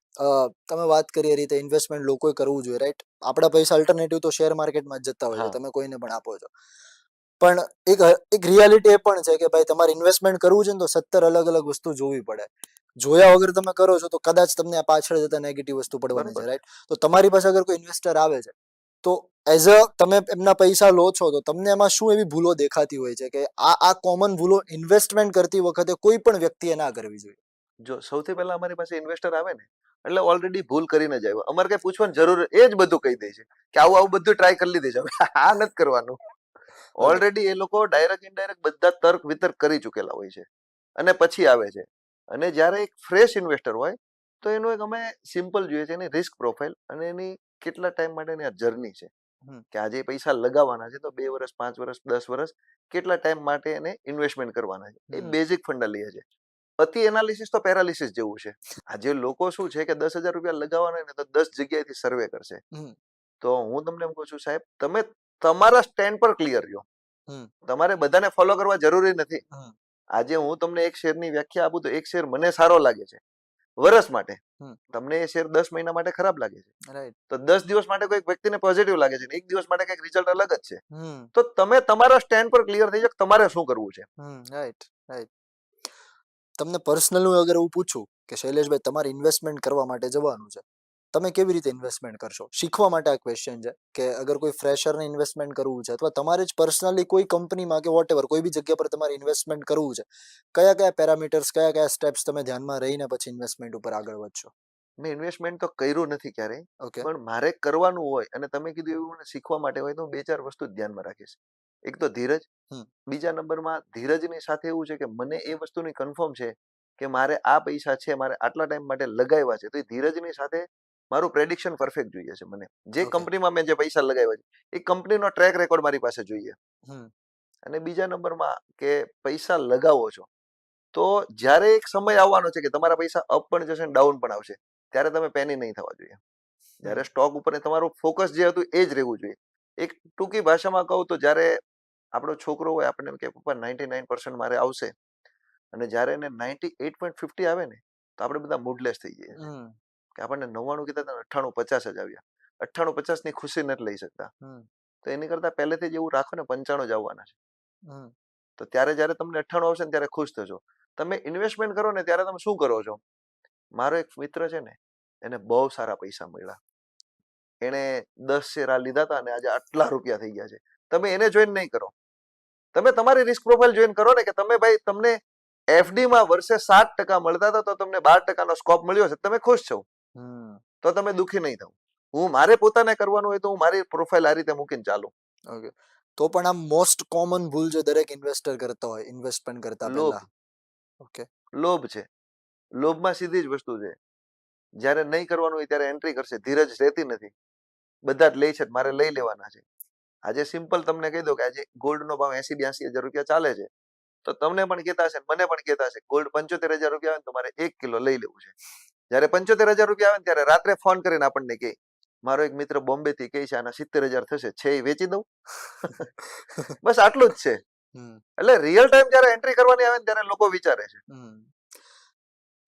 તમે વાત કરી એ રીતે ઇન્વેસ્ટમેન્ટ લોકોએ કરવું જોઈએ, રાઈટ? આપણા પૈસા અલ્ટરનેટિવ તો શેર માર્કેટમાં જ જતા હોય છે, તમે કોઈને પણ આપો છો. પણ એક રિયાલિટી એ પણ છે કે ભાઈ તમારે ઇન્વેસ્ટમેન્ટ કરવું છે ને તો 17 અલગ અલગ વસ્તુ જોવી પડે. જોયા વગર તમે કરો છો તો કદાચ તમને આ પાછળ જતા નેગેટિવ વસ્તુ પડવાની છે, રાઈટ? તો તમારી પાસે અગર કોઈ ઇન્વેસ્ટર આવે છે તો એઝ અ તમે એમના પૈસા લો છો તો તમને એમાં શું એવી ભૂલો દેખાતી હોય છે કે આ કોમન ભૂલો ઇન્વેસ્ટમેન્ટ કરતી વખતે કોઈ પણ વ્યક્તિએ ના કરવી જોઈએ? જો સૌથી પહેલા અમારી પાસે ઇન્વેસ્ટર આવે ને એટલે ઓલરેડી ભૂલ કરીને જ આવ્યો, અમારે કઈ પૂછવાની જરૂર, એ જ બધું કહી દે છે કે આવું આવું બધું ટ્રાય કરી લીધી છે. હવે આ નથી કરવાનું. ઓલરેડી એ લોકો ડાયરેક્ટ ઇનડાયરેક્ટ બધા તર્ક વિતર્ક કરી ચૂકેલા હોય છે અને પછી આવે છે. અને જ્યારે એક ફ્રેશ ઇન્વેસ્ટર હોય તો એનું એક અમે સિમ્પલ જોઈએ છે, એની રિસ્ક પ્રોફાઇલ અને એની કેટલા ટાઈમ માટેની આ જર્ની છે કે આજે પૈસા લગાવવાના છે તો 2 વર્ષ, 5 વર્ષ, 10 વર્ષ કેટલા ટાઈમ માટે એને ઇન્વેસ્ટમેન્ટ કરવાના છે, એ બેઝિક ફંડા લઈએ છે. અતિ એનાલિસિસ તો પેરાલિસિસ જેવું છે. આજે લોકો શું છે કે 10,000 રૂપિયા લગાવવાના ને તો 10 જગ્યાએથી સર્વે કરશે. તો હું તમને એમ કહું છું સાહેબ, તમે તમારા સ્ટેન્ડ પર ક્લિયર રહ્યો. તમારે બધાને ફોલો કરવા જરૂરી નથી. આજે હું તમને એક શેરની વ્યાખ્યા આપું તો એક શેર મને સારો લાગે છે વર્ષ માટે, તમને એ શેર 10 મહિના માટે ખરાબ લાગે છે, તો 10 દિવસ માટે કોઈ વ્યક્તિને પોઝિટિવ લાગે છે, એક દિવસ માટે કઈક રિઝલ્ટ અલગ જ છે. તો તમે તમારા સ્ટેન્ડ પર ક્લિયર થઈ જાવ તમારે શું કરવું છે. Right, right. તમને પર્સનલી અગર હું પૂછું કે શૈલેષભાઈ તમારે ઇન્વેસ્ટમેન્ટ કરવા માટે જવાનું છે, તમે કેવી રીતે ઇન્વેસ્ટમેન્ટ કરશો? શીખવા માટે આ ક્વેશ્ચન છે કે અગર કોઈ ફ્રેશરને ઇન્વેસ્ટમેન્ટ કરવું છે અથવા તમારે જ પર્સનલી કોઈ કંપનીમાં કે વોટ કોઈ બી જગ્યા પર તમારે ઇન્વેસ્ટમેન્ટ કરવું છે, કયા કયા પેરામીટર્સ, કયા કયા સ્ટેપ્સ તમે ધ્યાનમાં રહીને પછી ઇન્વેસ્ટમેન્ટ ઉપર આગળ વધશો? મેં ઇન્વેસ્ટમેન્ટ તો કર્યું નથી ક્યારેય, ઓકે, પણ મારે કરવાનું હોય અને તમે કીધું એવું મને શીખવા માટે હોય તો હું 2-4 વસ્તુ ધ્યાનમાં રાખીશ. એક તો ધીરજ. બીજા નંબરમાં ધીરજની સાથે એવું છે કે મને એ વસ્તુની કન્ફર્મ છે કે મારે આ પૈસા છે, મારે આટલા ટાઈમ માટે લગાવ્યા છે, તો એ ધીરજની સાથે મારું પ્રેડિક્શન પરફેક્ટ જોઈએ છે. મને જે કંપનીમાં મેં જે પૈસા લગાવ્યા છે એ કંપનીનો ટ્રેક રેકોર્ડ મારી પાસે જોઈએ. અને બીજા નંબરમાં કે પૈસા લગાવો છો તો જ્યારે એક સમય આવવાનો છે કે તમારા પૈસા અપ પણ જશે ડાઉન પણ આવશે, ત્યારે તમે પેનિક નહીં થવા જોઈએ. જ્યારે સ્ટોક ઉપર તમારું ફોકસ જે હતું એ જ રહેવું જોઈએ. એક ટૂંકી ભાષામાં કહું તો જ્યારે આપણો છોકરો હોય આપણને એમ કે પપ્પા 99% મારે આવશે, અને જ્યારે એને 98.50 આવે ને તો આપણે બધા મૂડલેસ થઈ જઈએ કે આપણને 99 કીધા 98-50 જ આવ્યા. 98-50 ની ખુશી નથી લઈ શકતા. તો એની કરતા પહેલેથી જ એવું રાખો ને 95 જ આવવાના છે. તો ત્યારે જ્યારે તમને 98 આવશે ને ત્યારે ખુશ થશો. તમે ઇન્વેસ્ટમેન્ટ કરો ને ત્યારે તમે શું કરો છો? મારો એક મિત્ર છે ને, એને બહુ સારા પૈસા મળ્યા, એને 10 શેર લીધા હતા અને આજે આટલા રૂપિયા થઈ ગયા છે. તમે એને જોઈન નહીં કરો, તમે તમારી રિસ્ક પ્રોફાઇલ જોઈન કરો ને કે તમે ભાઈ તમને એફડી માં વર્ષે 7% મળતા હતા તો તમને 12% નો સ્કોપ મળ્યો છે, તમે ખુશ છો, તો તમે દુઃખી નહીં થાવ. હું મારે પોતાને કરવાનું હોય તો હું મારી પ્રોફાઇલ આ રીતે મૂકીને ચાલુ. ઓકે, તો પણ આ મોસ્ટ કોમન ભૂલ જે દરેક ઇન્વેસ્ટર કરતા હોય ઇન્વેસ્ટમેન્ટ કરતા પહેલા, ઓકે, લોભ છે. લોભમાં સીધી જ વસ્તુ છે, જ્યારે નહીં કરવાનું હોય ત્યારે એન્ટ્રી કરશે, ધીરજ રહેતી નથી. બધા જ લે છે, મારે લઈ લેવાના છે. આજે સિમ્પલ તમને કહી દો કે આજે ગોલ્ડનો ભાવ 80-82 હજાર રૂપિયા ચાલે છે, તો તમને પણ કહેતા હશે, મને પણ કહેતા હશે, ગોલ્ડ 75,000 રૂપિયા આવે ને તો મારે 1 કિલો લઈ લેવું છે. જ્યારે 75,000 રૂપિયા આવે ને ત્યારે રાત્રે ફોન કરીને આપણને કહે, મારો એક મિત્ર બોમ્બે થી કહે છે આના 70,000 થશે, છે એ વેચી દઉં. બસ આટલું જ છે. એટલે રિયલ ટાઈમ જ્યારે એન્ટ્રી કરવાની આવે ને ત્યારે લોકો વિચારે છે.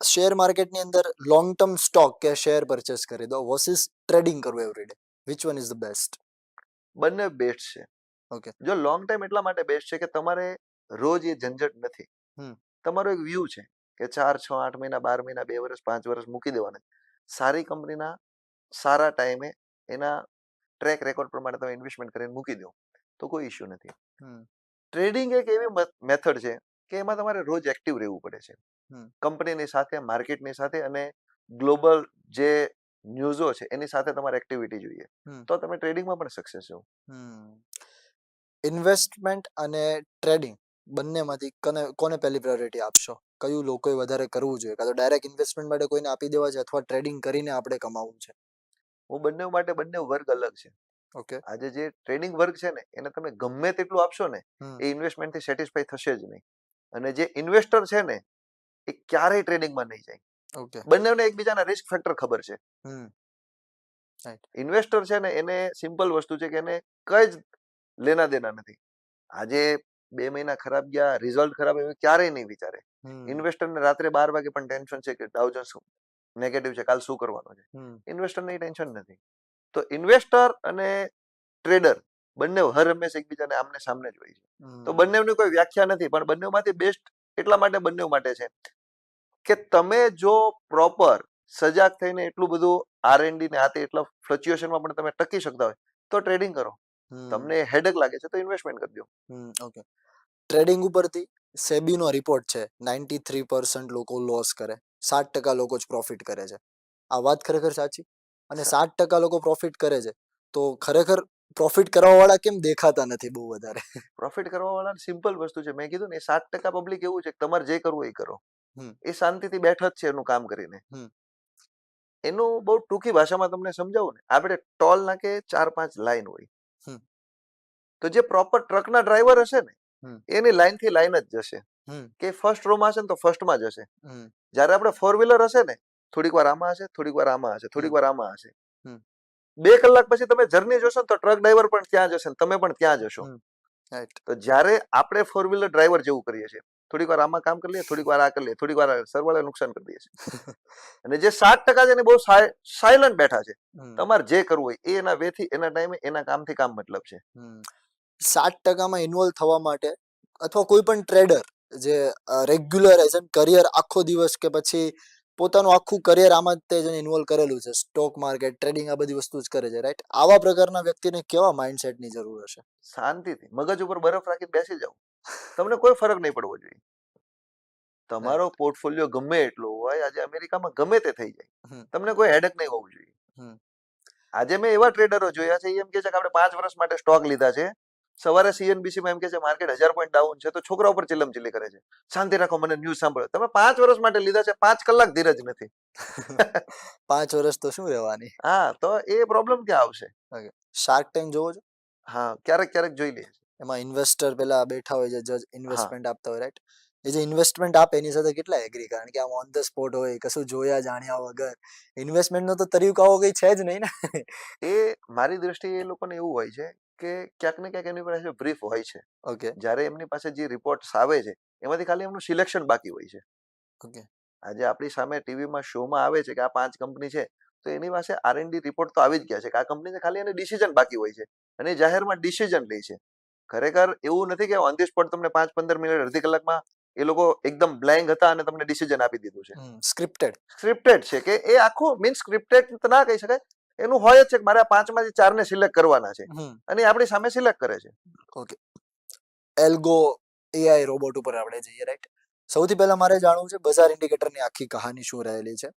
શેર માર્કેટની અંદર લોંગ ટર્મ સ્ટોક કે શેર પરચેસ કરી દો વર્સિસ ટ્રેડિંગ કરવું every day, which one is the best? બંને બેસ્ટ છે. ઓકે, જો લોંગ ટાઈમ એટલા માટે બેસ્ટ છે કે તમારે રોજ એ ઝંઝટ નથી. તમારો એક વ્યૂ છે કે 4, 6, 8 મહિના, 12 મહિના, 2 વર્ષ, 5 વર્ષ મૂકી દેવાના. સારી કંપનીના સારા ટાઈમે એના ટ્રેક રેકોર્ડ પ્રમાણે તમે ઇન્વેસ્ટમેન્ટ કરીને મૂકી દો તો કોઈ ઇશ્યુ નથી. ટ્રેડિંગ એક એવી મેથડ છે કે એમાં તમારે રોજ એક્ટિવ રહેવું પડે છે, કંપનીની સાથે, માર્કેટની સાથે અને ગ્લોબલ જે ન્યૂઝો છે એની સાથે તમારે એક્ટિવિટી જોઈએ, તો તમે ટ્રેડિંગમાં પણ સક્સેસ છો. ઇન્વેસ્ટમેન્ટ અને ટ્રેડિંગ બંનેમાંથી કોને પહેલી પ્રાયોરિટી આપશો? કયું લોકોએ વધારે કરવું જોઈએ? કાં તો ડાયરેક્ટ ઇન્વેસ્ટમેન્ટ માટે કોઈને આપી દેવા છે અથવા ટ્રેડિંગ કરીને આપણે કમાવું છે? હું બંને માટે બંને વર્ગ અલગ છે. ઓકે, આજે જે ટ્રેડિંગ વર્ગ છે ને એને તમે ગમે તેટલું આપશો ને એ ઇન્વેસ્ટમેન્ટ થી સેટિસ્ફાઈ થશે જ નહીં. અને જે ઇન્વેસ્ટર છે ને એ ક્યારેય ટ્રેડિંગમાં નહીં જાય. ઓકે, બંનેને એકબીજાના રિસ્ક ફેક્ટર ખબર છે. ઇન્વેસ્ટર છે ને એને સિમ્પલ વસ્તુ છે કે એને કઈ જ લેના દેના નથી. આજે 2 મહિના ખરાબ ગયા, રિઝલ્ટ ખરાબ આવ્યું, ક્યારેય નહીં વિચારે. ઇન્વેસ્ટરને રાત્રે 12 વાગે પણ ટેન્શન છે કે ડાઉ જોન્સ નેગેટિવ છે, કાલ શું કરવાનું છે. ઇન્વેસ્ટરને એ ટેન્શન નથી. તો ઇન્વેસ્ટર અને ટ્રેડર બંને હર હંમેશ એકબીજાને આમને સામને જ હોય છે. તો બંનેની કોઈ વ્યાખ્યા નથી, પણ બંનેમાંથી બેસ્ટ એટલા માટે બંને માટે છે કે તમે જો પ્રોપર સજાગ થઈને એટલું બધું R&D ને આતે એટલા ફ્લક્ચ્યુએશનમાં પણ તમે ટકી શકતા હોય તો ટ્રેડિંગ કરો. તમને હેડેક લાગે છે તો ઇન્વેસ્ટમેન્ટ કરી દો. ઓકે. ટ્રેડિંગ ઉપરથી સેબીનો રિપોર્ટ છે 93% લોકો લોસ કરે, 7% લોકો જ પ્રોફિટ કરે છે. આ વાત ખરેખર સાચી? અને 7% લોકો પ્રોફિટ કરે છે તો ખરેખર પ્રોફિટ કરવા વાળા કેમ દેખાતા નથી બહુ વધારે? પ્રોફિટ કરવા વાળા સિમ્પલ વસ્તુ છે, મેં કીધું ને 7% પબ્લિક એવું છે કે તમારે જે કરવું એ કરો. એ શાંતિથી બેઠા જ છે એનું કામ કરીને. એનું બહુ ટૂંકી ભાષામાં તમને સમજાવું ને, આપણે ટોલ નાકે 4-5 લાઈન હોય, તો જે પ્રોપર ટ્રકના ડ્રાઈવર હશે ને એની લાઈન થી લાઈન જ જશે, કે ફર્સ્ટ રો માં હશે ને તો ફર્સ્ટમાં જ હશે. જ્યારે આપણે 4 વ્હીલર હશે ને, થોડીક વાર આમાં હશે, થોડીક વાર આમાં હશે, થોડીક વાર આમાં હશે. 2 કલાક પછી તમે જર્ની જોશો ને તો ટ્રક ડ્રાઈવર પણ ત્યાં જશે ને તમે પણ ત્યાં જશો. તો જ્યારે આપણે 4 વ્હીલર ડ્રાઈવર જેવું કરીએ છીએ, થોડીક વાર આમાં કામ કરી લઈએ, થોડીક વાર આ કરી લઈએ, થોડીક વાર સરવાળે નુકસાન કરી દઈએ છીએ. અને જે 7% છે ને બહુ સાયલન્ટ બેઠા છે, તમારે જે કરવું હોય એ એના વેથી, એના ટાઈમે, એના કામથી કામ મતલબ છે. 7%માં ઇન્વોલ્વ થવા માટે અથવા કોઈ પણ ટ્રેડર જે રેગ્યુલર એઝ એન કરિયર આખો દિવસ કે પછી પોતાનું આખું કરિયર આમાં જ તે જેને ઇન્વોલ્વ કરેલું છે, સ્ટોક માર્કેટ, ટ્રેડિંગ, આ બધી વસ્તુ જ કરે છે, રાઈટ? આવા પ્રકારના વ્યક્તિને કેવા માઇન્ડસેટની જરૂર હશે? શાંતિથી મગજ ઉપર બરફ રાખીને બેસી જાઓ, તમને કોઈ ફરક નહીં પડવો જોઈએ. તમારો પોર્ટફોલિયો ગમે એટલો હોય, આજે અમેરિકામાં ગમે તે થઈ જાય, તમને કોઈ હેડેક નહીં હોવું જોઈએ. આજે મેં એવા ટ્રેડરો જોયા છે, એમ કે છે કે આપણે 5 વર્ષ માટે સ્ટોક લીધા છે, સવારે CNBC માં એમ કે છે માર્કેટ 1000 પોઈન્ટ ડાઉન છે, તો છોકરા ઉપર ચિલ્લમચિલ્લી કરે છે, શાંતિ રાખો, મને ન્યૂઝ સાંભળો. તમે 5 વર્ષ માટે લીધા છે, 5 કલાક ધીરજ નથી. 5 વર્ષ તો શું રહેવાની? હા, તો એ પ્રોબ્લેમ ક્યાં આવશે? શાર્ક ટેન્ક જોવો છો? હા, ક્યારેક ક્યારેક જોઈ લઈએ. એમાં ઇન્વેસ્ટર પેલા બેઠા હોય છે, જજ ઇન્વેસ્ટમેન્ટ આપતા હોય, રાઈટ? એ જે ઇન્વેસ્ટમેન્ટ આપે એની સાથે કેટલા એગ્રી, કારણ કે આમ ઓન ધ સ્પોટ હોય, કશું જોયા જાણ્યા વગર ઇન્વેસ્ટમેન્ટનો તો તરીકાઓ કઈ છે જ નહીં ને. એ મારી દ્રષ્ટિએ એ લોકોને એવું હોય છે કે ક્યાંક ને ક્યાંક એની પાસે બ્રીફ હોય છે. ઓકે. જ્યારે એમની પાસે જે રિપોર્ટ્સ આવે છે એમાંથી ખાલી એમનું સિલેક્શન બાકી હોય છે. ઓકે. આજે આપણી સામે ટીવીમાં શોમાં આવે છે કે આ 5 કંપની છે, તો એની પાસે R&D રિપોર્ટ તો આવી જ ગયા છે કે આ કંપનીને ખાલી એને ડિસિઝન બાકી હોય છે અને એ જાહેરમાં ડિસિઝન લે છે. ખરેખર એવું નથી કે ઓન ધી સ્પોટ તમને 5-15 મિનિટ, અડધી કલાકમાં એ લોકો એકદમ બ્લેન્ક હતા અને તમને ડિસિઝન આપી દીધું છે. સ્ક્રિપ્ટેડ છે, કે એ આખું મીન્સ સ્ક્રિપ્ટેડ તો ના કહી શકાય, એનું હોય જ છે કે મારે આ 5માંથી 4 ને સિલેક્ટ કરવાના છે અને આપણી સામે સિલેક્ટ કરે છે. ઓકે. એલ્ગો AI રોબોટ ઉપર આપણે જઈએ, રાઈટ? સૌથી પહેલા મારે જાણવું છે બજાર ઇન્ડિકેટરની આખી કહાની શું રહેલી છે.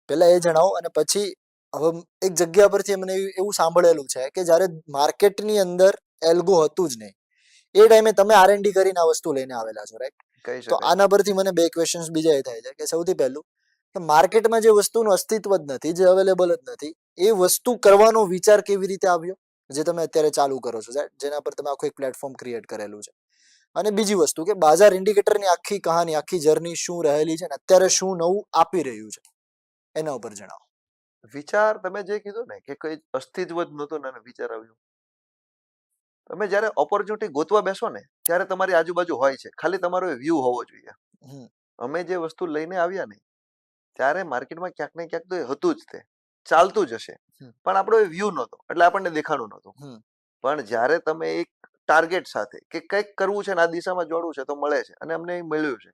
પહેલા એ જણાવો અને પછી હવે એક જગ્યા પરથી મને એવું સાંભળેલું છે કે જ્યારે માર્કેટની અંદર એલ્ગો હતું જ નહીં, એ ટાઈમે તમે R&D કરીને આ વસ્તુ લઈને આવેલા છો, રાઈટ? કહી તો શકાય. આના પરથી મને 2 ક્વેશ્ચન્સ બીજા એ થાય છે કે સૌથી પહેલું કે માર્કેટમાં જે વસ્તુનું અસ્તિત્વ જ નથી, જે અવેલેબલ જ નથી, એ વસ્તુ કરવાનો વિચાર કેવી રીતે આવ્યો, જે તમે અત્યારે ચાલુ કરો છો, જેના પર તમે આખું એક પ્લેટફોર્મ ક્રિએટ કરેલું છે? અને બીજી વસ્તુ કે બાજાર ઇન્ડિકેટરની આખી કહાની, આખી જર્ની શું રહેલી છે ને અત્યારે શું નવું આપી રહ્યું છે, એના ઉપર જણાવો. વિચાર તમે જે કીધું ને કે કઈ અસ્તિત્વ જ નહોતું ને વિચાર આવ્યું. તમે જ્યારે ઓપોર્ચ્યુનિટી ગોતવા બેસો ને ત્યારે તમારી આજુબાજુ હોય છે, ખાલી તમારો વ્યૂ હોવો જોઈએ. અમે જે વસ્તુ લઈને આવ્યા ને ત્યારે માર્કેટમાં ક્યાંક ને ક્યાંક તો એ હતું જ, તે ચાલતું જ હશે, પણ આપણો એ વ્યૂ નહોતો, એટલે આપણને દેખાણું નહોતું. પણ જ્યારે તમે એક ટાર્ગેટ સાથે કે કંઈક કરવું છે ને આ દિશામાં જોડવું છે તો મળે છે, અને અમને મળ્યું છે.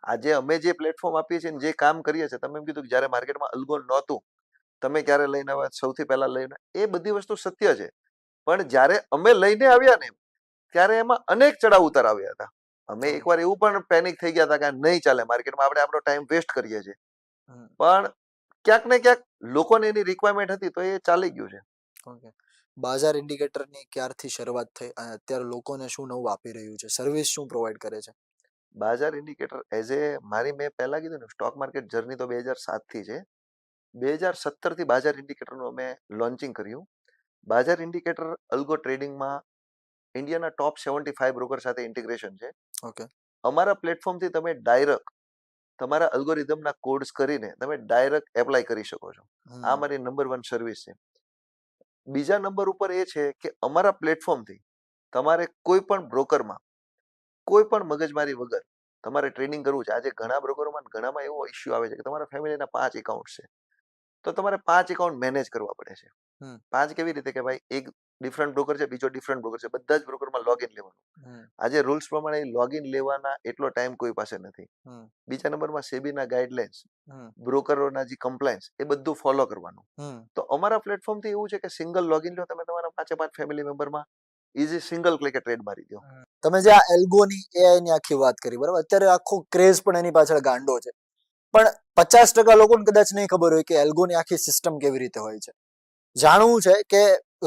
આજે અમે જે પ્લેટફોર્મ આપીએ છીએ, જે કામ કરીએ છીએ, તમે એમ કીધું કે જ્યારે માર્કેટમાં અલ્ગો નહોતું, તમે ક્યારે લઈને આવ્યા, સૌથી પહેલા લઈને, એ બધી વસ્તુ સત્ય છે. પણ જ્યારે અમે લઈને આવ્યા ને ત્યારે એમાં અનેક ચડાવ ઉતાર આવ્યા હતા. અમે એકવાર એવું પણ પેનિક થઈ ગયા હતા કે નહીં ચાલે માર્કેટમાં, આપણે આપણો ટાઈમ વેસ્ટ કરીએ છીએ. પણ ક્યાંક ને ક્યાંક લોકોને એની રિક્વાયરમેન્ટ હતી તો એ ચાલી ગયું છે. ઓકે. બાજાર ઇન્ડિકેટરની ક્યારથી શરૂઆત થઈ અને અત્યારે લોકોને શું નવું આપી રહ્યું છે, સર્વિસ શું પ્રોવાઈડ કરે છે? બાજાર ઇન્ડિકેટર એઝ એ મારી, મેં પહેલા કીધું ને, સ્ટોક માર્કેટ જર્ની તો 2007 થી છે. 2017 થી બાજાર ઇન્ડિકેટરનું અમે લોન્ચિંગ કર્યું. બાજાર ઇન્ડિકેટર અલ્ગો ટ્રેડિંગમાં ઇન્ડિયાના ટોપ 75 બ્રોકર સાથે ઇન્ટિગ્રેશન છે. ઓકે. અમારા પ્લેટફોર્મથી તમે ડાયરેક્ટ તમારા અલ્ગોરિધમના કોડ્સ કરીને તમે ડાયરેક્ટ એપ્લાય કરી શકો છો. આ મારી નંબર 1 સર્વિસ છે. બીજા નંબર ઉપર એ છે કે અમારા પ્લેટફોર્મથી તમારે કોઈ પણ બ્રોકરમાં કોઈ પણ મગજમારી વગર તમારે ટ્રેડિંગ કરવું છે. આજે ઘણા બ્રોકરોમાં ઘણામાં એવો ઇસ્યુ આવે છે કે તમારા ફેમિલીના 5 એકાઉન્ટ છે, તો તમારે 5 એકાઉન્ટ મેનેજ કરવા પડે છે. 5 કેવી રીતે કે ભાઈ, એક ડિફરન્ટ બ્રોકર છે, બીજો ડિફરન્ટ બ્રોકર છે, બધા જ બ્રોકરમાં લોગિન લેવાનું. આજે રૂલ્સ પ્રમાણે લોગિન લેવાના એટલો ટાઈમ કોઈ પાસે નથી. બીજા નંબરમાં સેબીના ગાઈડલાઇન્સ, બ્રોકરોના જે કમ્પ્લાયન્સ, એ બધું ફોલો કરવાનું. તો અમારા પ્લેટફોર્મથી એવું છે કે સિંગલ લોગિન લો, તમે તમારા 5 ફેમિલી મેમ્બરમાં ઇઝી સિંગલ ક્લિકે ટ્રેડ મારી દો. તમે જે આ એલ્ગોની એઆઈ ની આખી વાત કરી, બરાબર, અત્યારે આખો ક્રેઝ પણ એની પાછળ ગાંડો છે, પણ 50% લોકોને કદાચ નહીં ખબર હોય કે એલ્ગોની આખી સિસ્ટમ કેવી રીતે હોય છે. જાણવું છે કે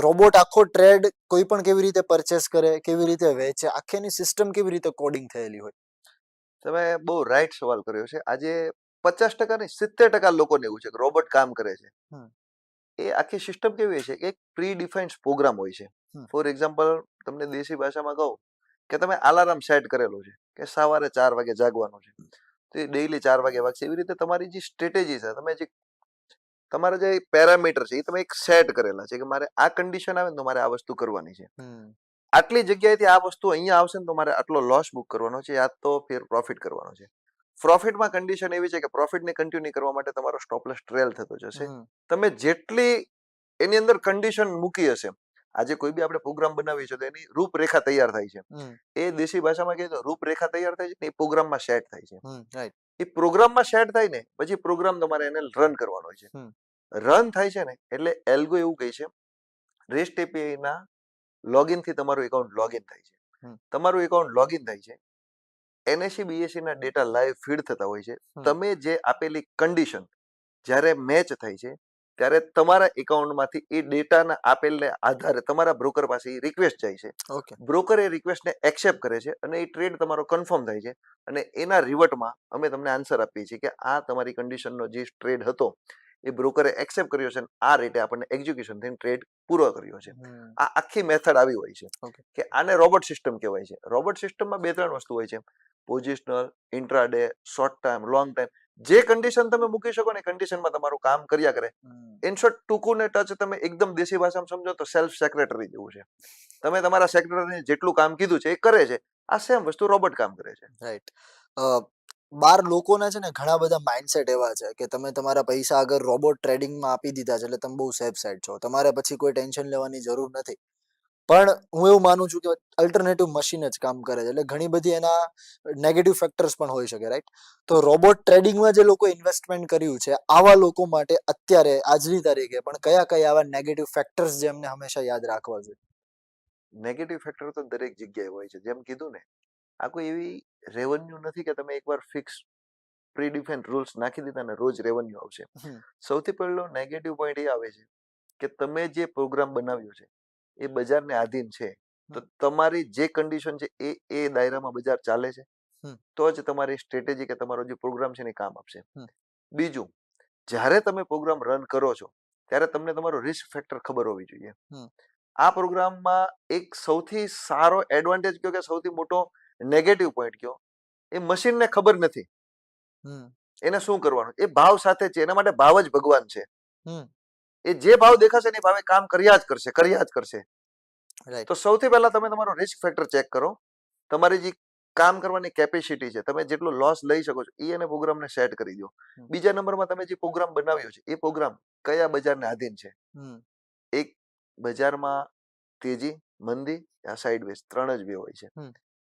રોબોટ આખો ટ્રેડ કોઈ પણ કેવી રીતે પરચેસ કરે, કેવી રીતે વેચે, આખીની સિસ્ટમ કેવી રીતે કોડિંગ થયેલી હોય. તમે બહુ રાઈટ સવાલ કર્યો છે. આજે 50% નહીં, 70% લોકોને એવું છે કે રોબોટ કામ કરે છે. એ આખી સિસ્ટમ કેવી હોય છે કે એક પ્રી ડિફાઇન્ડ પ્રોગ્રામ હોય છે. ફોર એક્ઝામ્પલ, તમને દેશી ભાષામાં કહું કે તમે અલાર્મ સેટ કરેલો છે કે સવારે 4 વાગે જાગવાનું છે, તો એ ડેઈલી 4 વાગે વાગશે. એવી રીતે તમારી જે સ્ટ્રેટેજી છે, તમે જે તમારા જે પેરામીટર છે, એ તમે એક સેટ કરેલા છે કે મારે આ કન્ડિશન આવે ને તો મારે આ વસ્તુ કરવાની છે. આટલી જગ્યાએથી આ વસ્તુ અહીંયા આવશે ને તો મારે આટલો લોસ બુક કરવાનો છે, યા તો ફેર પ્રોફિટ કરવાનો છે. પ્રોફિટમાં કન્ડિશન એવી છે કે પ્રોફિટને કન્ટિન્યુ કરવા માટે તમારો સ્ટોપ લોસ ટ્રેલ થતો જશે. તમે જેટલી એની અંદર કન્ડિશન મૂકી હશે, આજે કોઈ બી આપણે પ્રોગ્રામ બનાવીએ છીએ તો એની રૂપરેખા તૈયાર થાય છે. એ દેશી ભાષામાં કહીએ તો રૂપરેખા તૈયાર થાય છે ને એ પ્રોગ્રામમાં સેટ થાય છે. એ પ્રોગ્રામમાં સેટ થાય ને પછી પ્રોગ્રામ તમારે એને રન કરવાનો હોય છે. રન થાય છે ને એટલે એલ્ગો એવું કહે છે, રેસ્ટ એપીઆઈ ના લોગિન થી તમારું એકાઉન્ટ લોગિન થાય છે. તમારું એકાઉન્ટ લોગિન થાય છે, એનએસસી બીએસસી ના ડેટા લાઈવ ફીડ થતા હોય છે. તમે જે આપેલી કન્ડિશન જ્યારે મેચ થાય છે ત્યારે તમારા એકાઉન્ટમાંથી એ ડેટાના આપેલને આધારે તમારા બ્રોકર પાસે એ રિક્વેસ્ટ જાય છે. બ્રોકર એ રિક્વેસ્ટને એક્સેપ્ટ કરે છે અને એ ટ્રેડ તમારો કન્ફર્મ થાય છે અને એના રિવર્ટમાં અમે તમને આન્સર આપીએ છીએ કે આ તમારી કન્ડિશનનો જે ટ્રેડ હતો એ બ્રોકરે એક્સેપ્ટ કર્યો છે અને આ રેટે આપણને એક્ઝિક્યુશન થઈને ટ્રેડ પૂરો કર્યો છે. આ આખી મેથડ આવી હોય છે કે આને રોબોટ સિસ્ટમ કહેવાય છે. રોબોટ સિસ્ટમમાં 2-3 વસ્તુ હોય છે, positional, intraday, short time, long time. જે કન્ડિશન તમે મૂકી શકો ને કન્ડિશનમાં તમારું કામ કર્યા કરે. ઇન શોર્ટ, ટૂંકું ને ટચ તમે એકદમ દેશી ભાષામાં સમજો તો સેલ્ફ સેક્રેટરી જેવું છે. તમે તમારા સેક્રેટરીને જેટલું કામ કીધું છે એ કરે છે. આ સેમ વસ્તુ રોબોટ કામ કરે છે. રાઈટ. બાર લોકોના છે ને ઘણા બધા માઇન્ડસેટ એવા છે કે તમે તમારા પૈસા અગર રોબોટ ટ્રેડિંગમાં આપી દીધા છે એટલે તમે બહુ સેફ સાઈડ છો, તમારે પછી કોઈ ટેન્શન લેવાની જરૂર નથી. પણ હું એવું માનું છું કે અલ્ટરનેટિવ મશીન જ કામ કરે છે, એટલે ઘણી બધી એના નેગેટિવ ફેક્ટર્સ પણ હોઈ શકે, રાઈટ? તો રોબોટ ટ્રેડિંગમાં જે લોકો ઇન્વેસ્ટમેન્ટ કર્યું છે, આવા લોકો માટે અત્યારે આજની તારીખે પણ કયા કયા આવા નેગેટિવ ફેક્ટર્સ જે એમને હંમેશા યાદ રાખવા જોઈએ? નેગેટિવ ફેક્ટર તો દરેક જગ્યાએ હોય છે. જેમ કીધું ને, આ કોઈ એવી રેવન્યુ નથી કે તમે એકવાર ફિક્સ પ્રી ડિફાઇન્ડ રૂલ્સ નાખી દીધા ને રોજ રેવન્યુ આવશે. સૌથી પહેલો નેગેટિવ પોઈન્ટ એ આવે છે કે તમે જે પ્રોગ્રામ બનાવ્યો છે એ બજારને આધીન છે, તો તમારી જે કન્ડિશન છે એ દાયરામાં બજાર ચાલે છે તો જ તમારી સ્ટ્રેટેજી કે તમારો જે પ્રોગ્રામ છે ને કામ આપશે. બીજું, જ્યારે તમે પ્રોગ્રામ રન કરો છો ત્યારે તમને તમારો રિસ્ક ફેક્ટર ખબર હોવી જોઈએ. આ પ્રોગ્રામમાં એક સૌથી સારો એડવાન્ટેજ કયો કે સૌથી મોટો નેગેટિવ પોઈન્ટ કયો, એ મશીનને ખબર નથી એને શું કરવાનું. એ ભાવ સાથે છે, એના માટે ભાવ જ ભગવાન છે. એ જે ભાવ દેખાશે ને એ ભાવે કામ કર્યા જ કરશે. તો સૌથી પહેલા તમે તમારો રિસ્ક ફેક્ટર ચેક કરો. તમારી જે કામ કરવાની કેપેસિટી છે, તમે જેટલો લોસ લઈ શકો છો એ અને પ્રોગ્રામને સેટ કરી દો. બીજા નંબરમાં તમે જે પ્રોગ્રામ બનાવ્યો છે એ પ્રોગ્રામ કયા બજારને આધીન છે. એક બજારમાં તેજી, મંદી, આ સાઇડવેઝ 3 જ વે હોય છે.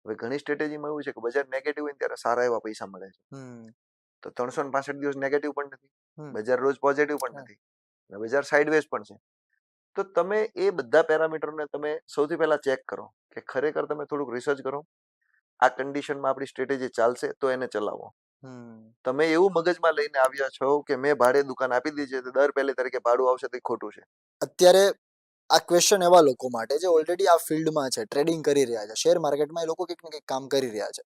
હવે ઘણી સ્ટ્રેટેજીમાં એવું છે કે બજાર નેગેટિવ હોય ત્યારે સારા એવા પૈસા મળે છે. તો 365 દિવસ નેગેટિવ પણ નથી, બજાર રોજ પોઝિટિવ પણ નથી, અને બજાર સાઇડવેઝ પણ છે. તો તમે એ બધા પેરામીટરને તમે સૌથી પહેલા ચેક કરો કે ખરેખર તમે થોડુંક રિસર્ચ કરો. આ કન્ડિશનમાં આપણી સ્ટ્રેટેજી ચાલશે તો એને ચલાવો. તમે એવું મગજમાં લઈને આવ્યા છો કે મેં ભાડે દુકાન આપી દીધી છે તો દર 1 તારીખે ભાડું આવશે તો એ ખોટું છે. અત્યારે આ ક્વેશ્ચન એવા લોકો માટે જે ઓલરેડી આ ફિલ્ડમાં છે, ટ્રેડિંગ કરી રહ્યા છે, શેર માર્કેટમાં એ લોકો કંઈક ને કંઈક કામ કરી રહ્યા છે,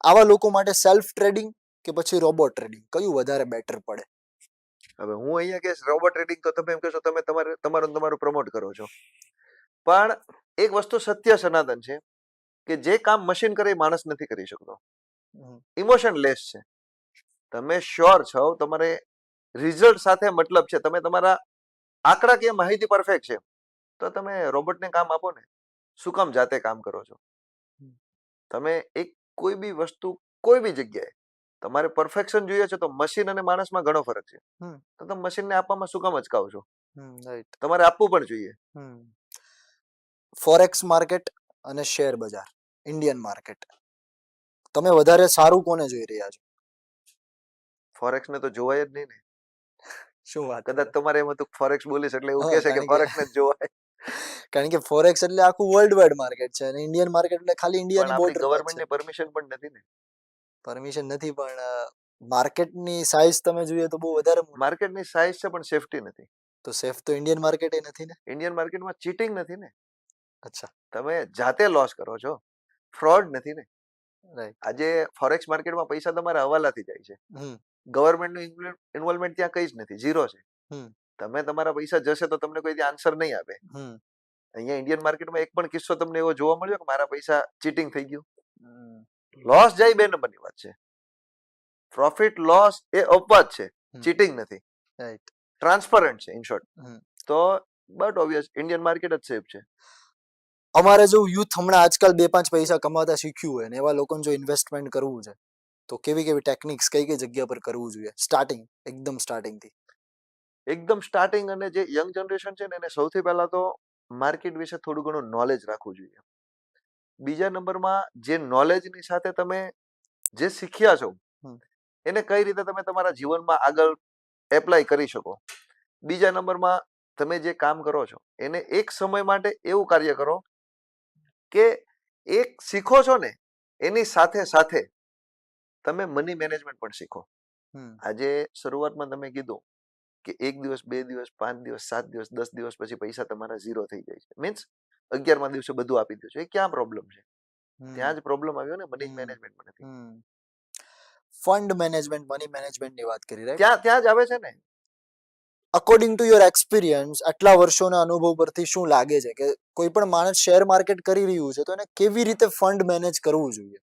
આવા લોકો માટે સેલ્ફ ટ્રેડિંગ કે પછી રોબોટ ટ્રેડિંગ કયું વધારે બેટર પડે? હવે હું અહીંયા કહીશ રોબોટ ટ્રેડિંગ તો તમે એમ કહેશો તમે તમારું પ્રમોટ કરો છો, પણ એક વસ્તુ સત્ય સનાતન છે કે જે કામ મશીન કરે એ માણસ નથી કરી શકતો. ઇમોશન લેસ છે. તમે શ્યોર છો, તમારે રિઝલ્ટ સાથે મતલબ છે, તમે તમારા આંકડાકીય માહિતી પરફેક્ટ છે, તો તમે રોબોટને કામ આપો ને. શું કામ જાતે કામ કરો છો? તમે એક કોઈ બી વસ્તુ કોઈ બી જગ્યાએ તમારે પરફેક્શન જોઈએ છે તો મશીન અને માણસમાં ઘણો ફરક છે. તો તમે મશીનને આપવામાં શું કામ અચકાવો છો? તમારે આપવું પણ જોઈએ. ફોરેક્સ માર્કેટ અને શેર બજાર, ઇન્ડિયન માર્કેટ, તમે વધારે સારું કોને જોઈ રહ્યા છો? ફોરેક્સ ને તો જોવાય જ નહીં ને. શું વાત કદાચ કરો? તમારે એમ હતું ફોરેક્સ બોલીશ એટલે એવું હા, કહેશે કે ફોરેક્સ ને જ જોવાય. કારણ કે ફોરેક્સ એટલે આખું વર્લ્ડ વાઇડ માર્કેટ છે અને ઇન્ડિયન માર્કેટ એટલે ખાલી પણ ઇન્ડિયાની આપણી બોર્ડર જ છે. ગવર્મેન્ટની પરમિશન પણ નથી ને. પરમિશન નથી, પણ માર્કેટની સાઇઝ તમે જોઈએ તો બહુ વધારે મોટી. માર્કેટની સાઇઝ છે પણ સેફટી નથી. તો સેફ તો ઇન્ડિયન માર્કેટ નથી ને. ઇન્ડિયન માર્કેટમાં ચીટિંગ નથી ને. અચ્છા, તમે જાતે લોસ કરો છો, ફ્રોડ નથી ને. રાઈટ. આજે ફોરેક્સ માર્કેટમાં પૈસા તમારા હવાલાથી જાય છે. હમ ગવર્મેન્ટનું ઇન્વોલ્વમેન્ટ ત્યાં કઈ જ નથી, ઝીરો છે. હમ તમે તમારા પૈસા જશે તો તમને કોઈ ત્યાં આન્સર નહીં આપે. હમ અહીંયા ઇન્ડિયન માર્કેટમાં એક પણ કિસ્સો તમને એવો જોવા મળ્યો કે મારા પૈસા ચીટિંગ થઈ ગયું? હમ લોસ જાય બે નંબરની વાત છે. પ્રોફિટ લોસ એ અપવાદ છે, ચીટિંગ નથી. રાઈટ. ટ્રાન્સપરન્ટ છે ઇન શોર્ટ. હમ. તો બટ ઓબ્વિયસ ઇન્ડિયન માર્કેટ જ સેફ છે. અમારે જો યુથ હમણાં આજકાલ 2-5 પૈસા કમાતા શીખ્યું હોય ને એવા લોકોને જો ઇન્વેસ્ટમેન્ટ કરવું છે તો કેવી કેવી ટેકનિક્સ, કઈ કઈ જગ્યા પર કરવું જોઈએ? એકદમ સ્ટાર્ટિંગ થી. એકદમ સ્ટાર્ટિંગ અને જે યંગ જનરેશન છે ને એને સૌથી પહેલા તો માર્કેટ વિશે થોડું ઘણું નોલેજ રાખવું જોઈએ. બીજા નંબરમાં જે નોલેજની સાથે તમે જે શીખ્યા છો એને કઈ રીતે તમે તમારા જીવનમાં આગળ એપ્લાય કરી શકો. બીજા નંબરમાં તમે જે કામ કરો છો એને એક સમય માટે એવું કાર્ય કરો કે એક શીખો છો ને એની સાથે સાથે તમે મની મેનેજમેન્ટ પણ શીખો. આજે શરૂઆતમાં તમે કીધું કે 1 દિવસ 2 દિવસ 5 દિવસ 7 દિવસ 10 દિવસ પછી પૈસા તમારા ઝીરો થઈ જાય છે, મીન્સ 11મા દિવસે બધું આપી દો છો. એ ક્યાં પ્રોબ્લેમ છે? ત્યાં જ પ્રોબ્લેમ આવ્યો ને, મની મેનેજમેન્ટમાં નથી. ફંડ મેનેજમેન્ટ, મની મેનેજમેન્ટ ની વાત કરી, રાઈટ? ત્યાં જ આવે છે ને. અકોર્ડિંગ ટુ યોર એક્સપિરિયન્સ, આટલા વર્ષોના અનુભવ પરથી શું લાગે છે કે કોઈ પણ માણસ શેર માર્કેટ કરી રહ્યું છે તો એને કેવી રીતે ફંડ મેનેજ કરવું જોઈએ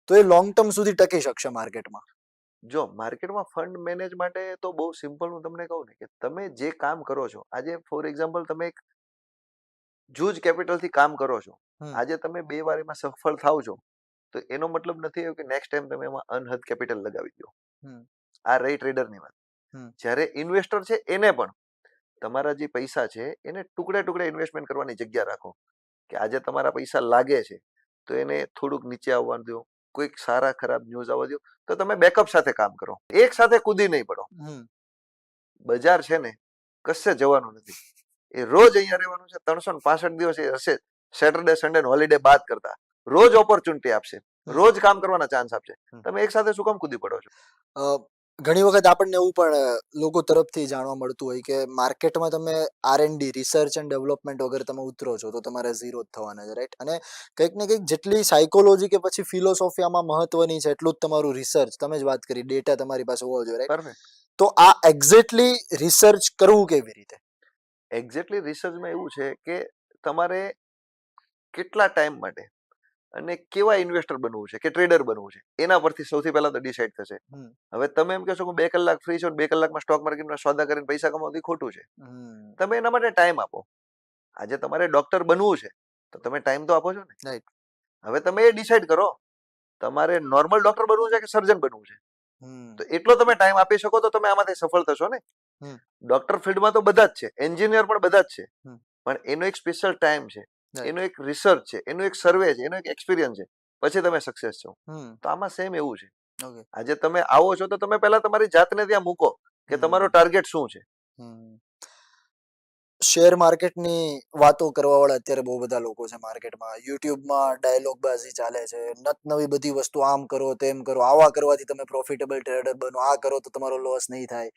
તો એ લોંગ ટર્મ સુધી ટકી શકશે માર્કેટમાં? જો માર્કેટમાં ફંડ મેનેજ માટે તો બહુ સિમ્પલ હું તમને કહું ને કે તમે જે કામ કરો છો, આજે ફોર એક્ઝામ્પલ તમે એક જૂજ કેપિટલથી કામ કરો છો, આજે તમે 2 વાર એમાં સફળ થાવ છો તો એનો મતલબ નથી એવો કે નેક્સ્ટ ટાઈમ તમે એમાં અનહદ કેપિટલ લગાવી દો. આ રહી ટ્રેડરની વાત. જ્યારે ઇન્વેસ્ટર છે એને પણ તમારા જે પૈસા છે એને ટુકડે ટુકડે ઇન્વેસ્ટમેન્ટ કરવાની જગ્યા રાખો કે આજે તમારા પૈસા લાગે છે તો એને થોડુંક નીચે આવવા દો, કોઈક સારા ખરાબ ન્યૂઝ આવવા દો, તો તમે બેકઅપ સાથે કામ કરો, એક સાથે કૂદી નહીં પડો. બજાર છે ને કશે જવાનું નથી, એ રોજ અહીંયા રહેવાનું છે. 365 દિવસ એ હશે, સેટરડે સન્ડે હોલિડે બાદ કરતા રોજ ઓપોર્ચ્યુનિટી આપશે, રોજ કામ કરવાના ચાન્સ આપશે. તમે એક સાથે શું કામ કૂદી પડો છો? ઘણી વખત આપણને એવું પણ લોકો તરફથી જાણવા મળતું હોય કે માર્કેટમાં તમે R&D, રિસર્ચ એન્ડ ડેવલપમેન્ટ વગર તમે ઉતરો છો તો તમારે ઝીરો જ થવાના છે, રાઈટ? અને કંઈક ને કંઈક જેટલી સાયકોલોજી કે પછી ફિલોસોફી આમાં મહત્વની છે એટલું જ તમારું રિસર્ચ, તમે જ વાત કરી, ડેટા તમારી પાસે હોવો જોઈએ, રાઈટ? પરફેક્ટ. તો આ એક્ઝેક્ટલી રિસર્ચ કરવું કેવી રીતે? એક્ઝેક્ટલી રિસર્ચમાં એવું છે કે તમારે કેટલા ટાઈમ માટે અને કેવા ઇન્વેસ્ટર બનવું છે કે ટ્રેડર બનવું છે એના પરથી સૌથી પહેલા તો ડિસાઈડ થશે. હવે તમે એમ કહેશો કે 2 કલાક ફ્રી છો, 2 કલાકમાં સ્ટોક માર્કેટમાં સોદા કરીને પૈસા કમાવવું ખોટું છે. તમે એના માટે ટાઈમ આપો. આજે તમારે ડોક્ટર બનવું છે તો તમે ટાઈમ તો આપો છો ને, રાઈટ? હવે તમે એ ડિસાઈડ કરો તમારે નોર્મલ ડોક્ટર બનવું છે કે સર્જન બનવું છે, તો એટલો તમે ટાઈમ આપી શકો તો તમે આમાંથી સફળ થશો ને. ડોક્ટર ફિલ્ડમાં તો બધા જ છે, એન્જિનિયર પણ બધા જ છે, પણ એનો એક સ્પેશિયલ ટાઈમ છે, એનો એક રિસર્ચ છે, એનો એક સર્વે છે, એનો એક એક્સપિરિયન્સ છે, પછી તમે સક્સેસ છો. તો આમાં સેમ એવું છે. આજે તમે આવો છો તો તમે પહેલા તમારી જાતને ત્યાં મૂકો કે તમારો ટાર્ગેટ શું છે. શેર માર્કેટની વાતો કરવા વાળા અત્યારે બહુ બધા લોકો છે માર્કેટમાં. યુટ્યુબમાં ડાયલોગબાજી ચાલે છે, નત નવી બધી વસ્તુ, આમ કરો તેમ કરો, આવા કરવાથી તમે પ્રોફિટેબલ ટ્રેડર બનો, આ કરો તો તમારો લોસ નહીં થાય.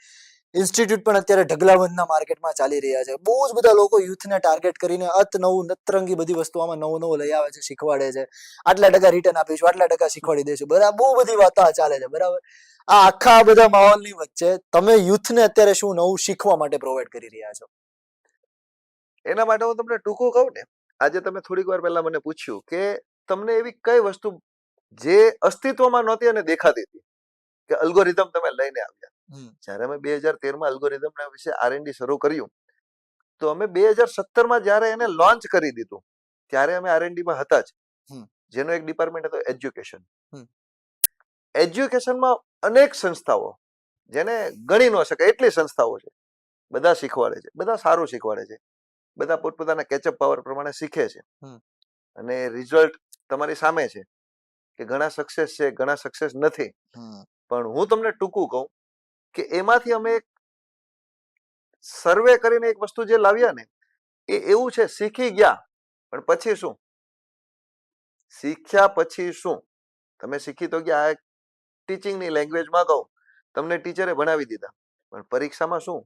ઇન્સ્ટિટ્યૂટ પણ અત્યારે ઢગલાબંધના માર્કેટમાં ચાલી રહ્યા છે. બહુ જ બધા લોકો યુથને ટાર્ગેટ કરીને નવું નતરંગી બધી વસ્તુ આમાં નવું લઈ આવે છે, શીખવાડે છે. આટલા ટકા રિટર્ન આપીશું, આટલા ટકા શીખવાડી દઈશું, બરાબર? બહુ બધી વાતો ચાલે છે, બરાબર? આ આખા બધા માહોલની વચ્ચે તમે યુથને અત્યારે શું નવું શીખવા માટે પ્રોવાઈડ કરી રહ્યા છો? એના માટે હું તમને ટૂંકું કહું ને, આજે તમે થોડીક વાર પહેલા મને પૂછ્યું કે તમને એવી કઈ વસ્તુ જે અસ્તિત્વમાં નહોતી અને દેખાતી હતી કે અલ્ગોરિધમ તમે લઈને આવ્યા. જ્યારે અમે 2013માં અલ્ગોરિધમના વિશે R&D શરૂ કર્યું તો અમે 2017માં જ્યારે એને લોન્ચ કરી દીધું ત્યારે અમે R&Dમાં હતા જ, જેનો એક ડિપાર્ટમેન્ટ હતો એજ્યુકેશન. એજ્યુકેશનમાં અનેક સંસ્થાઓ, જેને ગણી ન શકાય એટલી સંસ્થાઓ છે, બધા શીખવાડે છે, બધા સારું શીખવાડે છે. બધા પોતપોતાના કેચઅપ પાવર પ્રમાણે શીખે છે હમ. અને રિઝલ્ટ તમારી સામે છે કે ઘણા સક્સેસ છે, ઘણા સક્સેસ નથી. પણ હું તમને ટૂંકું કહું કે એમાંથી અમે એક સર્વે કરીને એક વસ્તુ જે લાવ્યા ને એ એવું છે, શીખી ગયા પણ પછી શું? શીખ્યા પછી શું? તમે શીખી તો ગયા, આ ટીચિંગની લેંગ્વેજમાં કહું, તમને ટીચરે ભણાવી દીધા, પણ પરીક્ષામાં શું?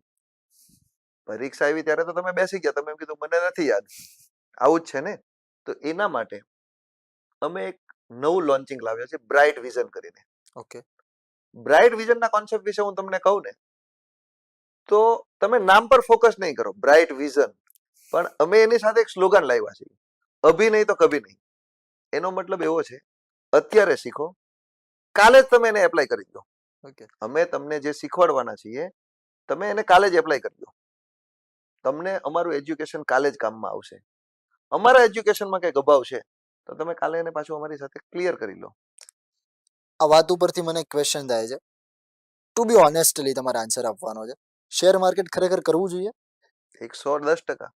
પરીક્ષા આવી ત્યારે તો તમે બેસી ગયા, તમે એમ કીધું મને નથી યાદ. આવું જ છે ને. તો એના માટે અમે એક નવું લોન્ચિંગ લાવ્યા છે, બ્રાઇટ વિઝન કરીને. ઓકે. બ્રાઇટ વિઝનના કોન્સેપ્ટ વિશે હું તમને કહું ને તો તમે નામ પર ફોકસ નહીં કરો, બ્રાઇટ વિઝન, પણ અમે એની સાથે એક સ્લોગન લાવ્યા છે, અભી નહીં તો કભી નહીં. એનો મતલબ એવો છે, અત્યારે શીખો, કાલે જ તમે એને એપ્લાય કરી દો. અમે તમને જે શીખવાડવાના છીએ તમે એને કાલે જ એપ્લાય કરી દો. તમને અમારું એજ્યુકેશન કાલે જ કામમાં આવશે. અમારા એજ્યુકેશનમાં કઈ ગભાવ છે તો તમે કાલે એને પાછું અમારી સાથે ક્લિયર કરી લો. આ વાત ઉપરથી મને ક્વેશ્ચન થાય છે, ટુ બી ઓનેસ્ટલી તમારે આન્સર આપવાનો છે, શેર માર્કેટ ખરેખર કરવું જોઈએ? 110%.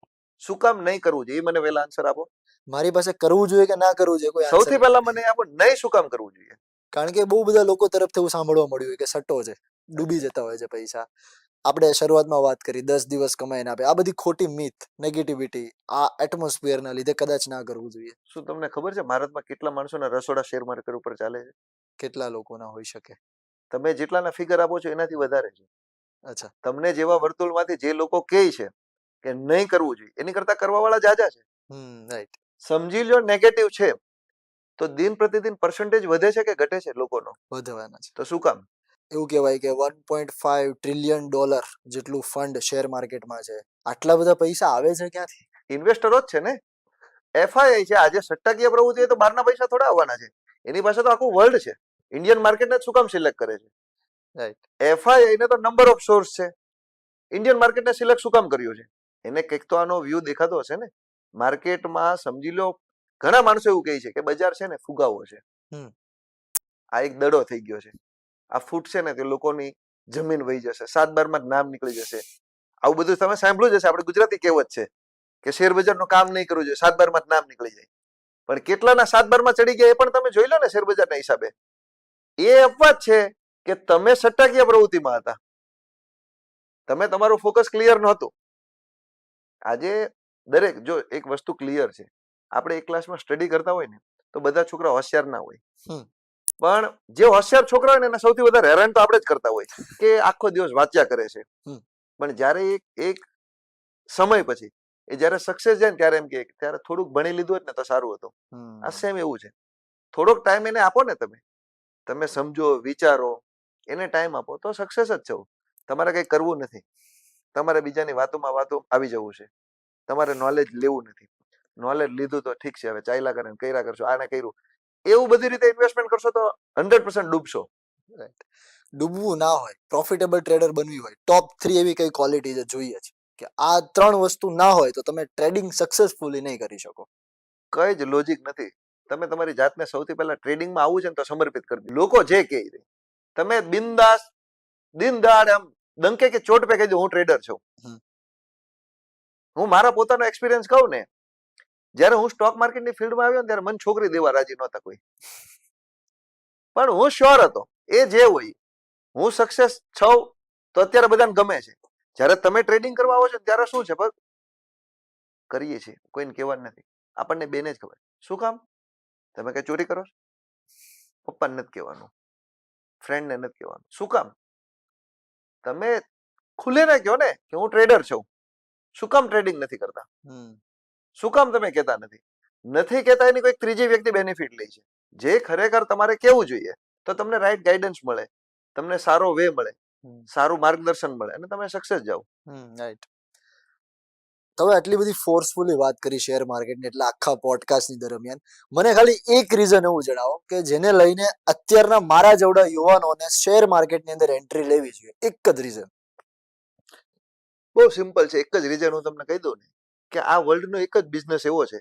શું કામ નહીં કરવું જોઈએ? એ મને વહેલા આન્સર આપો. મારી પાસે કરવું જોઈએ કે ના કરવું જોઈએ, કોઈ સૌથી પહેલા મને આપો, નહીં શું કામ કરવું જોઈએ? કારણ કે બહુ બધા લોકો તરફથી એવું સાંભળવા મળ્યું હોય કે સટ્ટો છે, ડૂબી જતા હોય છે પૈસા. આપણે શરૂઆતમાં વાત કરી 10 દિવસ કમાઈને આપે, આ બધી ખોટી મિથ, નેગેટિવિટી, આ એટમોસ્ફિયરના લીધે કદાચ ના કરવું જોઈએ. શું તમને ખબર છે ભારતમાં કેટલા માણસોના રસોડા શેર માર્કેટ ઉપર ચાલે છે? કેટલા લોકોના હોઈ શકે? તમે જેટલાના ફિગર આપો છો એનાથી વધારે છે. અચ્છા. તમને જેવા વર્તુળમાંથી જે લોકો કહે છે કે નહીં કરવું જોઈએ, એની કરતા કરવા વાળા જાજા છે. રાઈટ. સમજી લો નેગેટિવ છે તો દિન પ્રતિદિન પર્સન્ટેજ વધે છે કે ઘટે છે લોકોનો? વધવાના છે. તો શું કામ? એવું કહેવાય કે 1.5 ટ્રિલિયન ડોલર જેટલું ફંડ શેર માર્કેટમાં છે. આટલા બધા પૈસા આવે છે ક્યાંથી? ઇન્વેસ્ટરો જ છે ને. એફઆઈઆઈ છે, આજે સટ્ટાકીય પ્રવૃત્તિ હોય તો બહારના પૈસા થોડા આવવાના છે. એની પાસે તો આખું વર્લ્ડ છે. ઇન્ડિયન માર્કેટને શું કામ સિલેક્ટ કરે છે? રાઈટ. એફઆઈઆઈ ને તો નંબર ઓફ સોર્સ છે. ઇન્ડિયન માર્કેટને સિલેક્ટ શું કામ કર્યું છે? એને કંઈક તો આનો વ્યૂ દેખાતો હશે ને. માર્કેટમાં સમજી લો ઘણા માણસો એવું કહે છે કે બજાર છે ને ફુગાવો છે. આ એક દડો થઈ ગયો છે. આ ફૂટશે ને તે લોકોની જમીન વહી જશે, 7/12 માં નામ નીકળી જશે. આવું બધું તમે સાંભળ્યું જ હશે. આપણે ગુજરાતી કહેવત છે કે શેર બજારનું કામ નહીં કરવું જોઈએ, 7/12 માં નામ નીકળી જાય. પણ કેટલાના 7/12 માં ચડી ગયા એ પણ તમે જોઈ લો ને શેર બજારના હિસાબે. એ અપવાદ છે કે તમે સટ્ટાકીય પ્રવૃત્તિમાં હતા, તમે તમારું ફોકસ ક્લિયર નહોતું. આજે દરેક જો એક વસ્તુ ક્લિયર છે, આપણે એક ક્લાસમાં સ્ટડી કરતા હોય ને તો બધા છોકરા હોશિયાર ના હોય, પણ જે હોશિયાર છોકરા હોય ને એને સૌથી વધારે હેરાન તો આપણે જ કરતા હોય કે આખો દિવસ વાંચ્યા કરે છે. પણ જ્યારે એક સમય પછી એ જ્યારે સક્સેસ જાય ને ત્યારે એમ કે ત્યારે થોડુંક ભણી લીધું હોત ને તો સારું હતું. આ સેમ એવું છે. થોડોક ટાઈમ એને આપો ને, તમે સમજો, વિચારો, એને ટાઈમ આપો તો સક્સેસ જ છો. તમારે કંઈ કરવું નથી, તમારે બીજાની વાતોમાં વાતો આવી જવું છે, તમારે નોલેજ લેવું નથી. નોલેજ લીધું તો ઠીક છે, હવે ચાલ્યા કરે કર્યા કરશો, આને કર્યું, એવું બધી રીતે ઇન્વેસ્ટમેન્ટ કરશો તો 100% ડૂબશો. ડૂબવું ના હોય, પ્રોફિટેબલ ટ્રેડર બનવી હોય, ટોપ 3 એવી કઈ ક્વોલિટી જોઈએ છે કે આ 3 વસ્તુ ના હોય તો તમે ટ્રેડિંગ સક્સેસફુલી નહીં કરી શકો? કઈ જ લોજિક નથી. તમે તમારી જાતને સૌથી પહેલા ટ્રેડિંગમાં આવું છે ને તો સમર્પિત કરી દો. લોકો જે કહે તમે બિંદાસ દિનદાડ આમ ડંકે કે ચોટ પે કહી દો હું ટ્રેડર છું. હું મારા પોતાનો એક્સપિરિયન્સ કહું ને, જ્યારે હું સ્ટોક માર્કેટની ફિલ્ડમાં આવ્યો ને ત્યારે મને છોકરી દેવા રાજી નહોતા કોઈ, પણ હું શ્યોર હતો એ જે હોય હું સક્સેસ છું તો અત્યારે બધાને ગમે છે. જ્યારે તમે ટ્રેડિંગ કરવા આવો છો ત્યારે શું છે, પણ કરીએ છીએ કોઈને કહેવાનું નથી, આપણને બેને જ ખબર. શું કામ? તમે કઈ ચોરી કરો છો? પપ્પાને નથી કહેવાનું, ફ્રેન્ડને નથી કહેવાનું. શું કામ? તમે ખુલીને કહો ને કે હું ટ્રેડર છું. શું કામ ટ્રેડિંગ નથી કરતા? શું કામ તમે કહેતા નથી કહેતા? એની કોઈ ત્રીજી વ્યક્તિ બેનિફિટ લે છે. જે ખરેખર તમારે કેવું જોઈએ તો તમને રાઈટ ગાઈડન્સ મળે, તમને સારો વે મળે, સારું માર્ગદર્શન મળે અને તમે સક્સેસ જાઓ. રાઈટ. તમે આટલી બધી ફોર્સફુલી વાત કરી શેર માર્કેટની એટલે આખા પોડકાસ્ટની દરમિયાન મને ખાલી એક રીઝન એવું જણાવો કે જેને લઈને અત્યારના મારા જેવડા યુવાનોને શેર માર્કેટની અંદર એન્ટ્રી લેવી જોઈએ. એક જ રીઝન. બહુ સિમ્પલ છે. એક જ રીઝન હું તમને કહી દઉં ને કે આ વર્લ્ડનો એક જ બિઝનેસ એવો છે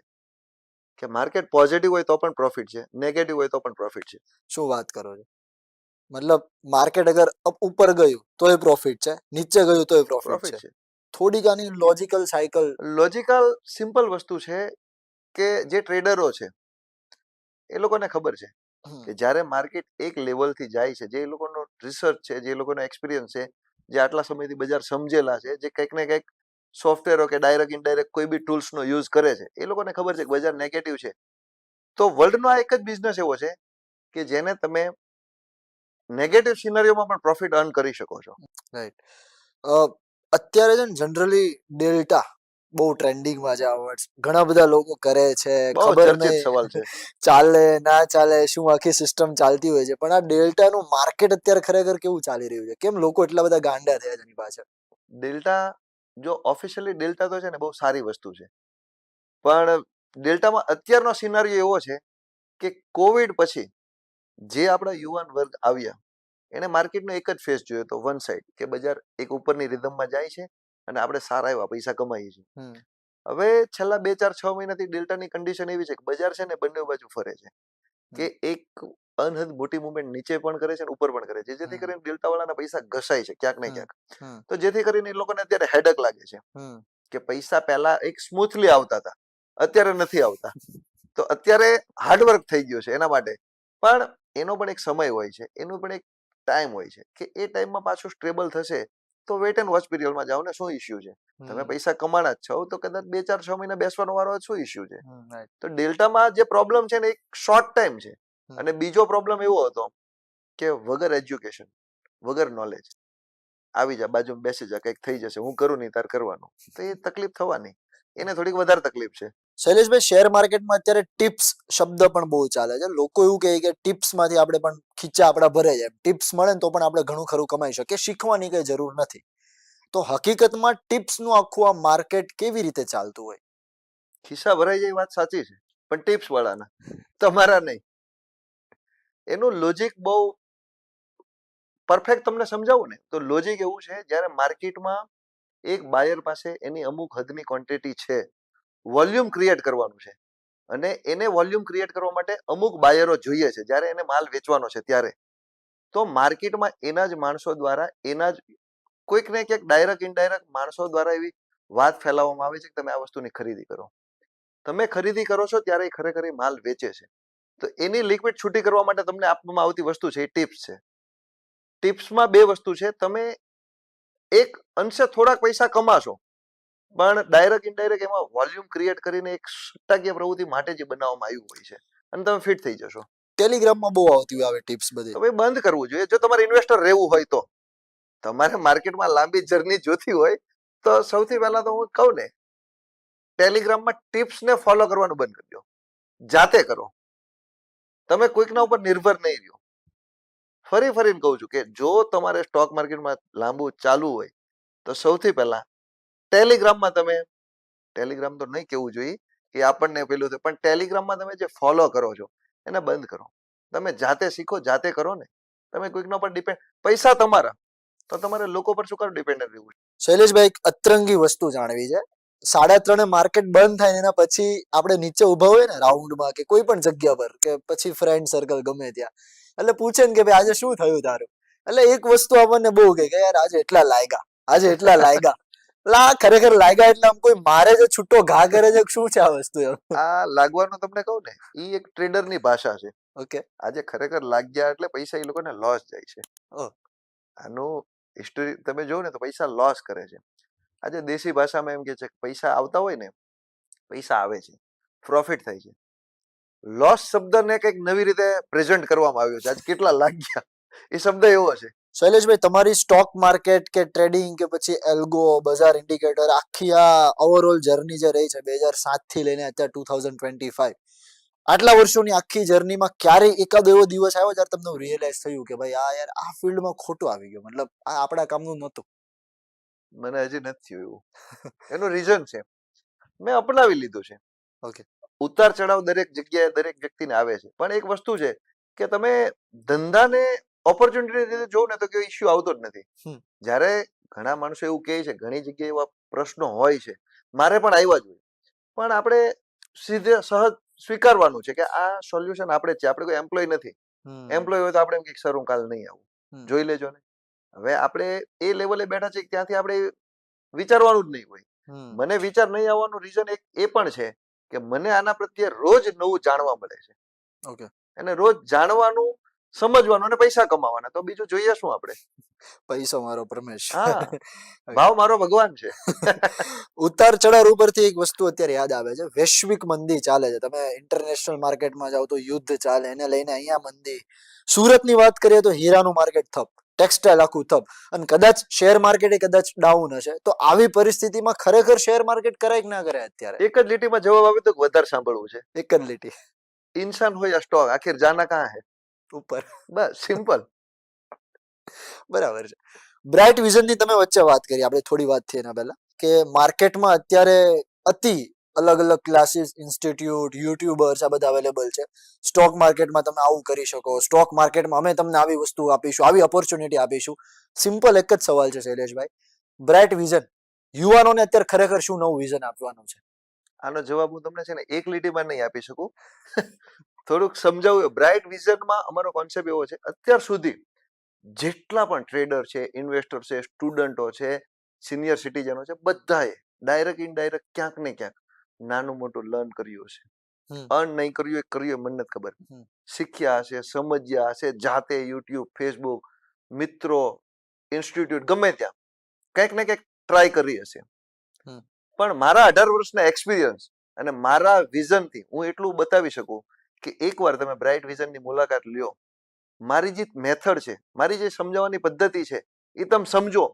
કે માર્કેટ પોઝિટિવ હોય તો પણ પ્રોફિટ છે, નેગેટિવ હોય તો પણ પ્રોફિટ છે. શું વાત કરો છો? મતલબ માર્કેટ અગર ઉપર ગયું તોય પ્રોફિટ છે, નીચે ગયું તોય પ્રોફિટ છે. થોડીક આની લોજિકલ સાયકલ. લોજિકલ સિમ્પલ વસ્તુ છે કે જે ટ્રેડરો છે એ લોકોને ખબર છે કે જ્યારે માર્કેટ એક લેવલથી જાય છે, જે લોકોનો રિસર્ચ છે, જે લોકોનો એક્સપિરિયન્સ છે, જે આટલા સમયથી બજાર સમજેલા છે, જે કંઈક ને કંઈક સોફ્ટવેરો કે ડાયરેક્ટ ઇનડાયરેક્ટ કોઈ બી ટૂલ્સનો યુઝ કરે છે, એ લોકોને ખબર છે કે બજાર નેગેટિવ છે. તો વર્લ્ડનો આ એક જ બિઝનેસ એવો છે કે જેને તમે નેગેટિવ સિનારીઓમાં પણ પ્રોફિટ અર્ન કરી શકો છો. રાઈટ. અત્યારે છે ને જનરલી ડેલ્ટા બહુ ટ્રેન્ડિંગમાં છે આ વર્ડ્સ. ઘણા બધા લોકો કરે છે, બહુ ખબર ચર્ચિત નહીં સવાલ છે. ચાલે ના ચાલે, શું આખી સિસ્ટમ ચાલતી હોય છે, પણ આ ડેલ્ટાનું માર્કેટ અત્યારે ખરેખર કેવું ચાલી રહ્યું છે? કેમ લોકો એટલા બધા ગાંડા થયા છે એની પાછળ? ડેલ્ટા, જો ઓફિશિયલી ડેલ્ટા તો છે ને બહુ સારી વસ્તુ છે, પણ ડેલ્ટામાં અત્યારનો સિનારીઓ એવો છે કે કોવિડ પછી જે આપણા યુવાન વર્ગ આવ્યા એને માર્કેટનો એક જ ફેસ જોયો તો વન સાઇડ, કે બજાર એક ઉપરની રિધમમાં જાય છે અને આપણે સારા એવા પૈસા કમાઈએ છીએ. હવે છેલ્લા 2-4-6 મહિનાથી ડેલ્ટાની કન્ડિશન એવી છે કે બજાર છે ને બંને બાજુ ફરે છે, કે એક અનહદ મોટી મુવમેન્ટ નીચે પણ કરે છે અને ઉપર પણ કરે છે, જેથી કરીને ડેલ્ટા વાળાના પૈસા ઘસાય છે ક્યાંક ને ક્યાંક. તો જેથી કરીને એ લોકોને અત્યારે હેડક લાગે છે કે પૈસા પહેલા એક સ્મૂથલી આવતા હતા, અત્યારે નથી આવતા. તો અત્યારે હાર્ડવર્ક થઈ ગયો છે એના માટે, પણ એનો પણ એક સમય હોય છે, એનું પણ એક ટાઈમ હોય છે કે એ ટાઈમમાં પાછું સ્ટેબલ થશે. તો વેટ એન્ડ વોચ પીરિયડમાં જાઓ ને, શું ઇશ્યુ છે? તમે પૈસા કમાણા જ છો તો કદાચ 2-4-6 મહિના બેસવાનો વારો, શું ઇશ્યુ છે? તો ડેલ્ટામાં જે પ્રોબ્લેમ છે ને એક શોર્ટ ટાઈમ છે, અને બીજો પ્રોબ્લેમ એવો હતો કે વગર એજ્યુકેશન, વગર નોલેજ આવી જા, બાજુમાં બેસી જા, કંઈક થઈ જશે, હું કરું નહીં તાર કરવાનું, તો એ તકલીફ થવાની. એને થોડીક વધારે તકલીફ છે. શૈલેષભાઈ, શેર માર્કેટમાં અત્યારે ટિપ્સ શબ્દ પણ બહુ ચાલે છે. લોકો એવું કહે કે ટિપ્સ માંથી આપણે પણ ખીચા આપણા ભરે જાય, ટિપ્સ મળે ને તો પણ આપણે ઘણું ખરું કમાઈ શકીએ, શીખવાની કઈ જરૂર નથી. તો હકીકતમાં ટિપ્સ નું આખું આ માર્કેટ કેવી રીતે ચાલતું હોય? ખિસ્સા ભરાઈ જાય વાત સાચી છે, પણ ટિપ્સ વાળાના, તમારા નહીં. એનું લોજિક બહુ પરફેક્ટ તમને સમજાવું ને તો લોજિક એવું છે, જ્યારે માર્કેટમાં એક બાયર પાસે એની અમુક હદની ક્વોન્ટિટી છે, વોલ્યુમ ક્રિએટ કરવાનું છે, અને એને વોલ્યુમ ક્રિએટ કરવા માટે અમુક બાયરો જોઈએ છે જ્યારે એને માલ વેચવાનો છે ત્યારે. તો માર્કેટમાં એના જ માણસો દ્વારા, એના જ કોઈક ને ક્યાંક ડાયરેક્ટ ઇનડાયરેક્ટ માણસો દ્વારા એવી વાત ફેલાવવામાં આવે છે કે તમે આ વસ્તુની ખરીદી કરો. તમે ખરીદી કરો છો ત્યારે ખરેખર એ માલ વેચે છે. તો એની લિક્વિડ છૂટી કરવા માટે તમને આપવામાં આવતી વસ્તુ છે એ ટિપ્સ છે. ટિપ્સમાં બે વસ્તુ છે, તમે એક અંશે થોડાક પૈસા કમાશો, પણ ડાયરેક્ટ ઇનડાયરેક્ટ એમાં વોલ્યુમ ક્રિએટ કરીને એક સટ્ટાકીય પ્રવૃત્તિ માટે જે બનાવવામાં આવ્યું હોય છે, અને તમે ફિટ થઈ જશો. ટેલિગ્રામમાં બહુ આવતી હોય આવે ટિપ્સ બધી. તો ભાઈ બંધ કરવું જોઈએ. જો તમારે ઇન્વેસ્ટર રહેવું હોય તો, તમારે માર્કેટમાં લાંબી જર્ની જોતી હોય તો સૌથી પહેલા તો હું કહું ને, ટેલિગ્રામમાં ટિપ્સને ફોલો કરવાનું બંધ કરી દો, જાતે કરો. તમે કોઈકના ઉપર નિર્ભર નહીં રહ્યો. ફરીને કહું છું કે જો તમારે સ્ટોક માર્કેટમાં લાંબુ ચાલવું હોય તો સૌથી પહેલા ટેલિગ્રામમાં તમે, ટેલિગ્રામ તો નહીં કેવું જોઈએ કે આપણને પેલું છે, પણ ટેલિગ્રામમાં તમે જે ફોલો કરો છો એને બંધ કરો. તમે જાતે શીખો, જાતે કરો ને. તમે કોઈકના પર ડિપેન્ડ, પૈસા તમારા, તો તમારે લોકો પર શું કામ ડિપેન્ડન્ટ રહેવું? શૈલેષભાઈ, એક અતરંગી વસ્તુ જાણવી છે. 3:30 માર્કેટ બંધ થાય એના પછી આપણે નીચે ઉભા હોય ને રાઉન્ડમાં કે કોઈ પણ જગ્યા પર, કે પછી ફ્રેન્ડ સર્કલ ગમે ત્યાં, એટલે પૂછે ને કે ભાઈ આજે શું થયું તારું, એટલે એક વસ્તુ આપણને બહુ કહે કે યાર આજે એટલા લાગ્યા, આજે એટલા લાગ્યા. એટલે આ ખરેખર લાગ્યા એટલે આમ કોઈ મારે છે, છૂટો ઘા કરે છે, શું છે આ વસ્તુ? આ લાગવાનું તમને કહું ને, એ એક ટ્રેડરની ભાષા છે. ઓકે. આજે ખરેખર લાગ્યા એટલે પૈસા એ લોકોને લોસ જાય છે. આનું હિસ્ટોરી તમે જોવો ને તો પૈસા લોસ કરે છે. આજે દેશી ભાષામાં એમ કે છે કે પૈસા આવતા હોય ને, પૈસા આવે છે, પ્રોફિટ થાય છે. લોસ શબ્દને કંઈક નવી રીતે પ્રેઝન્ટ કરવામાં આવ્યો છે. આજ કેટલા લાગ્યા, એ શબ્દ એવો છે. શૈલેષભાઈ, તમારી સ્ટોક માર્કેટ કે ટ્રેડિંગ કે પછી એલ્ગો, બજાર ઇન્ડિકેટર, આખી આ ઓવરઓલ જર્ની જે રહી છે 2007 થી લઈને અત્યારે 2025, આટલા વર્ષોની આખી જર્નીમાં ક્યારેય એકાદ એવો દિવસ આવ્યો જ્યારે તમને રિયલાઇઝ થયું કે ભાઈ આ યાર આ ફિલ્ડમાં ખોટું આવી ગયું, મતલબ આ આપણા કામનું નહોતું? મને હજી નથી થયું એવું. એનું રીઝન છે, મેં અપનાવી લીધું છે. ઓકે. ઉતાર ચઢાવ દરેક જગ્યાએ દરેક વ્યક્તિને આવે છે, પણ એક વસ્તુ છે કે તમે ધંધાને ઓપોર્ચ્યુનિટી રીતે જોવો ને તો કોઈ ઇશ્યુ આવતો જ નથી. જ્યારે ઘણા માણસો એવું કહે છે, ઘણી જગ્યાએ એવા પ્રશ્નો હોય છે, મારે પણ આવ્યા જ હોય, પણ આપણે સીધે સહજ સ્વીકારવાનું છે કે આ સોલ્યુશન આપણે જ છે. આપણે કોઈ એમ્પ્લોય નથી. એમ્પ્લોય હોય તો આપણે એમ કે સર હું કાલ નહીં આવું, જોઈ લેજો ને. હવે આપણે એ લેવલે બેઠા છીએ, ત્યાંથી આપણે વિચારવાનું જ નહીં હોય. હમ મને વિચાર નહીં આવવાનું રીઝન એક એ પણ છે કે મને આના પ્રત્યે રોજ નવું જાણવા મળે છે. ઓકે. અને રોજ જાણવાનું, સમજવાનું અને પૈસા કમાવાના, તો બીજું જોઈએ શું આપણે? પૈસો મારો પરમેશ. હા, Okay. ભાવ મારો ભગવાન છે. ઉતાર ચઢાવ ઉપરથી એક વસ્તુ અત્યારે યાદ આવે છે. વૈશ્વિક મંદી ચાલે છે. તમે ઇન્ટરનેશનલ માર્કેટમાં જાઓ તો યુદ્ધ ચાલે, એને લઈને અહીંયા મંદી. સુરતની વાત કરીએ તો હીરાનું માર્કેટ થપ, ટેક્સટાઇલ આખું થપ, અને કદાચ શેર માર્કેટ કદાચ ડાઉન હશે. તો આવી પરિસ્થિતિમાં ખરેખર શેર માર્કેટ કરાય કે ના કરાય અત્યારે? એક જ લીટીમાં જવાબ આવે તો વધારે સાંભળવું છે. એક જ લીટી. ઇન્સાન હોય યા સ્ટોક, આખિર જાના કહાં હે? ઉપર. બસ સિમ્પલ. બરાબર છે. બ્રાઇટ વિઝનની તમે વચ્ચે વાત કરી, આપણે થોડી વાત થઈ એના પહેલા, કે માર્કેટમાં અત્યારે અતિ અલગ અલગ ક્લાસીસ, ઇન્સ્ટિટ્યૂટ, યુટ્યુબર્સ આ બધા અવેલેબલ છે. સ્ટોક માર્કેટમાં તમે આવું કરી શકો, સ્ટોક માર્કેટમાં અમે તમને આવી વસ્તુ આપીશું, આવી ઓપોર્ચ્યુનિટી આપીશું. સિમ્પલ એક જ સવાલ છે શૈલેષભાઈ, બ્રાઇટ વિઝન યુવાનોને અત્યારે ખરેખર શું નવું વિઝન આપવાનું છે? આનો જવાબ હું તમને છે ને એક લીટીમાં નહીં આપી શકું. થોડુંક સમજાવું. બ્રાઇટ વિઝનમાં અમારો કોન્સેપ્ટ એવો છે, અત્યાર સુધી જેટલા પણ ટ્રેડર છે, ઇન્વેસ્ટર છે, સ્ટુડન્ટો છે, સિનિયર સિટીઝનો છે, બધાએ ડાયરેક્ટ ઇનડાયરેક્ટ ક્યાંક ને ક્યાંક નાનું મોટું લર્ન કર્યું હશે. અર્ન નહીં કર્યું એ કર્યું મને નથી ખબર. શીખ્યા હશે, સમજ્યા હશે, જાતે યુટ્યુબ, ફેસબુક, મિત્રો, ઇન્સ્ટિટ્યૂટ, ગમે ત્યાં કંઈક ને કંઈક ટ્રાય કરી હશે. પણ મારા 18 વર્ષના એક્સપિરિયન્સ અને મારા વિઝનથી હું એટલું બતાવી શકું કે એકવાર તમે બ્રાઇટ વિઝનની મુલાકાત લ્યો, મારી જે મેથડ છે, મારી જે સમજાવવાની પદ્ધતિ છે, એ તમે સમજો.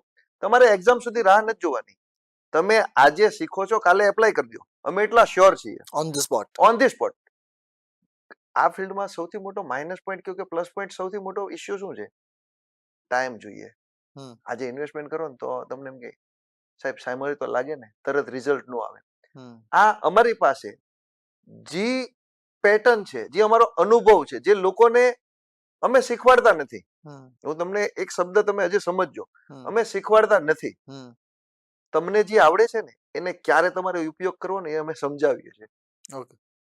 તમારે એક્ઝામ સુધી રાહ નથી જોવાની. તમે આજે શીખો છો, કાલે એપ્લાય કરી દો. અમે એટલા શ્યોર છીએ. On the spot. On the spot. આ ફિલ્ડમાં સૌથી મોટો માઇનસ પોઈન્ટ કે પ્લસ પોઈન્ટ, સૌથી મોટો ઇશ્યુ શું છે? ટાઈમ જોઈએ. આજે ઇન્વેસ્ટમેન્ટ કરો ને તો તમને એમ કે સાહેબ સાયમરી તો લાગે ને, તરત રિઝલ્ટ નો આવે. આ અમારી પાસે જે પેટર્ન છે, જે અમારો અનુભવ છે, જે લોકોને અમે શીખવાડતા નથી. હું તમને એક શબ્દ તમે હજી સમજજો, અમે શીખવાડતા નથી. તમને જે આવડે છે ને એને ક્યારે તમારે ઉપયોગ કરવો ને એ અમે સમજાવીએ છીએ.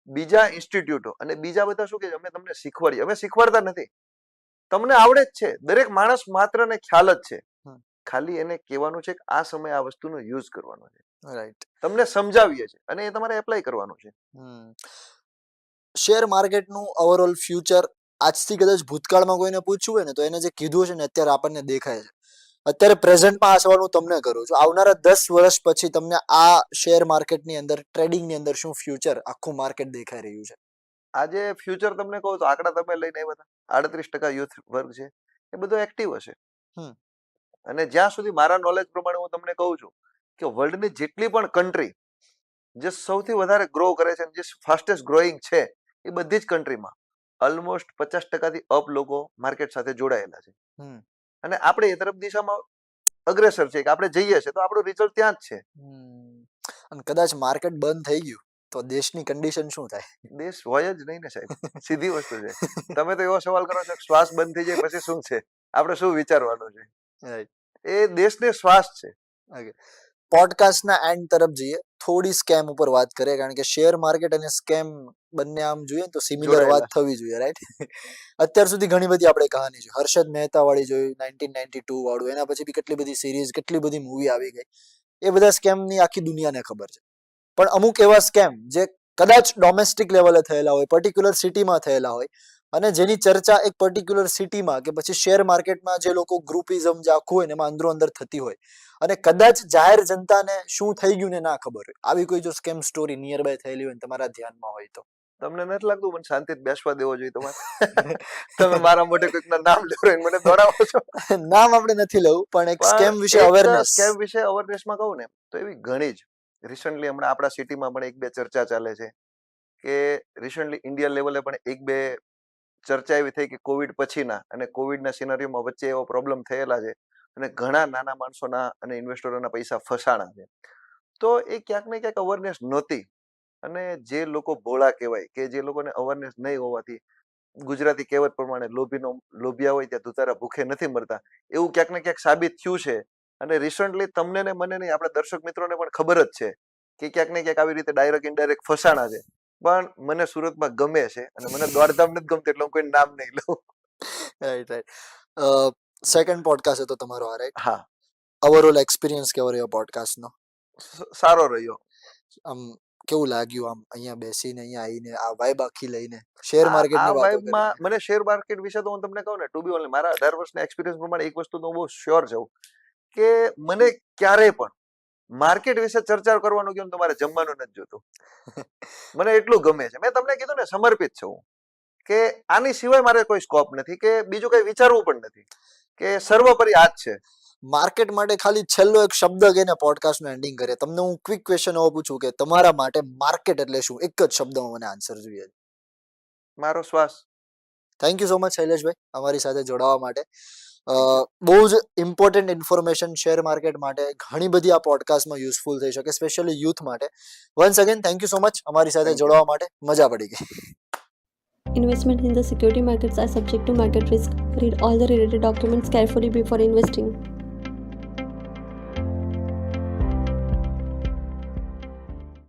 બીજા ઇન્સ્ટિટ્યૂટો અને બીજા બધા શું કે અમે તમને શીખવાડીએ, અમે શીખવાડતા નથી. તમને આવડે જ છે, દરેક માણસ માત્ર ને ખ્યાલ જ છે. ખાલી એને કહેવાનું છે કે આ સમયે આ વસ્તુનો યુઝ કરવાનો છે. રાઈટ. તમને સમજાવીએ છીએ અને એ તમારે એપ્લાય કરવાનું છે. શેર માર્કેટનું ઓવરઓલ ફ્યુચર આજથી કદાચ ભૂતકાળમાં કોઈને પૂછવું હોય ને તો એને જે કીધું છે ને અત્યારે આપણને દેખાય છે. અત્યારે પ્રેઝન્ટમાં આ સવાલ હું તમને કરું છું, આવનારા 10 વર્ષ પછી તમને આ શેર માર્કેટની અંદર, ટ્રેડિંગની અંદર શું ફ્યુચર આખું માર્કેટ દેખાઈ રહ્યું છે? આજે ફ્યુચર તમને કહું તો આંકડા તમે લઈને આવ્યા હતા, 38% યુથ વર્ગ છે, એ બધો એક્ટિવ હશે. અને જ્યાં સુધી મારા નોલેજ પ્રમાણે હું તમને કહું છું કે વર્લ્ડની જેટલી પણ કન્ટ્રી જે સૌથી વધારે ગ્રો કરે છે, જે ફાસ્ટેસ્ટ ગ્રોઈંગ છે, એ બધી જ કન્ટ્રીમાં ઓલમોસ્ટ 50% થી અપ લોકો માર્કેટ સાથે જોડાયેલા છે. અને આપણે એ તરફ દિશામાં અગ્રેસર છે કે આપણે જઈએ છીએ તો આપણું રિઝલ્ટ ત્યાં જ છે. અને કદાચ માર્કેટ બંધ થઈ ગયું તો દેશની કન્ડિશન શું થાય? દેશ હોય જ નહીં ને સાહેબ, સીધી વસ્તુ છે. તમે તો એવો સવાલ કરો છો શ્વાસ બંધ થઈ જાય પછી શું છે, આપણે શું વિચારવાનું છે? એ દેશને શ્વાસ છે. પોડકાસ્ટના એન્ડ તરફ જઈએ, થોડી સ્કેમ ઉપર વાત કરીએ, કારણ કે શેર માર્કેટ અને સ્કેમ બંને આમ જોઈએ તો સિમિલર વાત થવી જોઈએ, રાઈટ? અત્યાર સુધી ઘણી બધી આપણે કહાની છે, હર્ષદ મહેતા વાળી જોઈ, 1992 વાળું, એના પછી બી કેટલી બધી સિરીઝ, કેટલી બધી મૂવી આવી ગઈ. એ બધા સ્કેમની આખી દુનિયાને ખબર છે. પણ અમુક એવા સ્કેમ જે કદાચ ડોમેસ્ટિક લેવલે થયેલા હોય, પર્ટિક્યુલર સિટીમાં થયેલા હોય, અને જેની ચર્ચા એક પર્ટિક્યુલર સિટીમાં કે પછી શેર માર્કેટમાં જે લોકો ગ્રુપિઝમ જે આખું હોય ને એમાં અંદરો અંદર થતી હોય, અને કદાચ જાહેર જનતાને શું થઈ ગયું ને ના ખબર હોય, આવી કોઈ જો સ્કેમ સ્ટોરી નિયર બાય થયેલી હોય તમારા ધ્યાનમાં હોય તો? તમને નથી લાગતું મને શાંતિથી બેસવા દેવો જોઈએ તમારે? તમે મારા મોઢે કોઈકના નામ લેવો મને દોડાવો છો? નામ આપણે નથી લેવું, પણ એક સ્કેમ વિશે અવેરનેસ. સ્કેમ વિશે અવેરનેસમાં કહું ને તો એવી ઘણી જ રિસન્ટલી હમણાં આપણા સિટીમાં પણ એક બે ચર્ચા ચાલે છે કે રિસન્ટલી ઇન્ડિયા લેવલે પણ એક બે ચર્ચા એવી થઈ કે કોવિડ પછીના અને કોવિડના સિનારીઓમાં વચ્ચે એવો પ્રોબ્લેમ થયેલા છે અને ઘણા નાના માણસોના અને ઇન્વેસ્ટરોના પૈસા ફસાણા છે. તો એ ક્યાંક ને ક્યાંક અવેરનેસ નહોતી, અને જે લોકો ભોળા કહેવાય કે જે લોકોને અવેરનેસ નહીં હોવાથી, ગુજરાતી કહેવત પ્રમાણે લોભિયા હોય ત્યાં દુતારા ભૂખે નથી મરતા, એવું ક્યાંક ને ક્યાંક સાબિત થયું છે. અને રિસન્ટલી તમને ને મને નહીં, આપણા દર્શક મિત્રોને પણ ખબર જ છે કે ક્યાંક ને ક્યાંક આવી રીતે ડાયરેક્ટ ઇનડાયરેક્ટ ફસાણા છે. પણ મને સુરતમાં ગમે છે અને મને દોડધામ નથી ગમતું એટલે હું કોઈ નામ નહીં લઉં. રાઈટ. સેકન્ડ પોડકાસ્ટ હતો તમારો આ, રાઈટ? હા. ઓવરઓલ એક્સપિરિયન્સ કેવો રહ્યો પોડકાસ્ટનો? સારો રહ્યો. આમ કેવું લાગ્યું આમ અહીંયા બેસીને અહીંયા આવીને આ વાઇબ આખી લઈને શેર આ માર્કેટની વાતો વાઇબમાં કરીને? મને શેર માર્કેટ વિશે તો હું તમને કહું ને, ટુ બી ઓનલી મારા 18 વર્ષના એક્સપિરિયન્સ પ્રમાણે એક વસ્તુ તો હું બહુ શ્યોર છું કે મને ક્યારેય પણ માર્કેટ વિશે ચર્ચા કરવાનું કહ્યું ને તો મારે જમવાનું નથી જોતું. મને એટલું ગમે છે. મેં તમને કીધું ને, સમર્પિત છું હું, કે આની સિવાય મારે કોઈ સ્કોપ નથી, કે બીજું કઈ વિચારવું પણ નથી, કે સર્વોપરી આ જ છે. માર્કેટ માટે ખાલી છેલ્લો એક શબ્દ કહીને પોડકાસ્ટનું એન્ડિંગ કરીએ. તમને હું ક્વિક ક્વેશ્ચન એવો પૂછું કે તમારા માટે માર્કેટ એટલે શું? એક જ શબ્દમાં મને આન્સર જોઈએ. મારો શ્વાસ. થેન્ક યુ સો મચ શૈલેષભાઈ અમારી સાથે જોડાવા માટે. બહુ જ ઇમ્પોર્ટન્ટ ઇન્ફોર્મેશન શેર માર્કેટ માટે ઘણી બધી આ પોડકાસ્ટમાં યુઝફુલ થઈ શકે, સ્પેશિયલી યુથ માટે. Once again thank you so much અમારી સાથે જોડાવા માટે. મજા પડી ગઈ. Investment in the security markets are subject to market risk. Read all the related documents carefully before investing.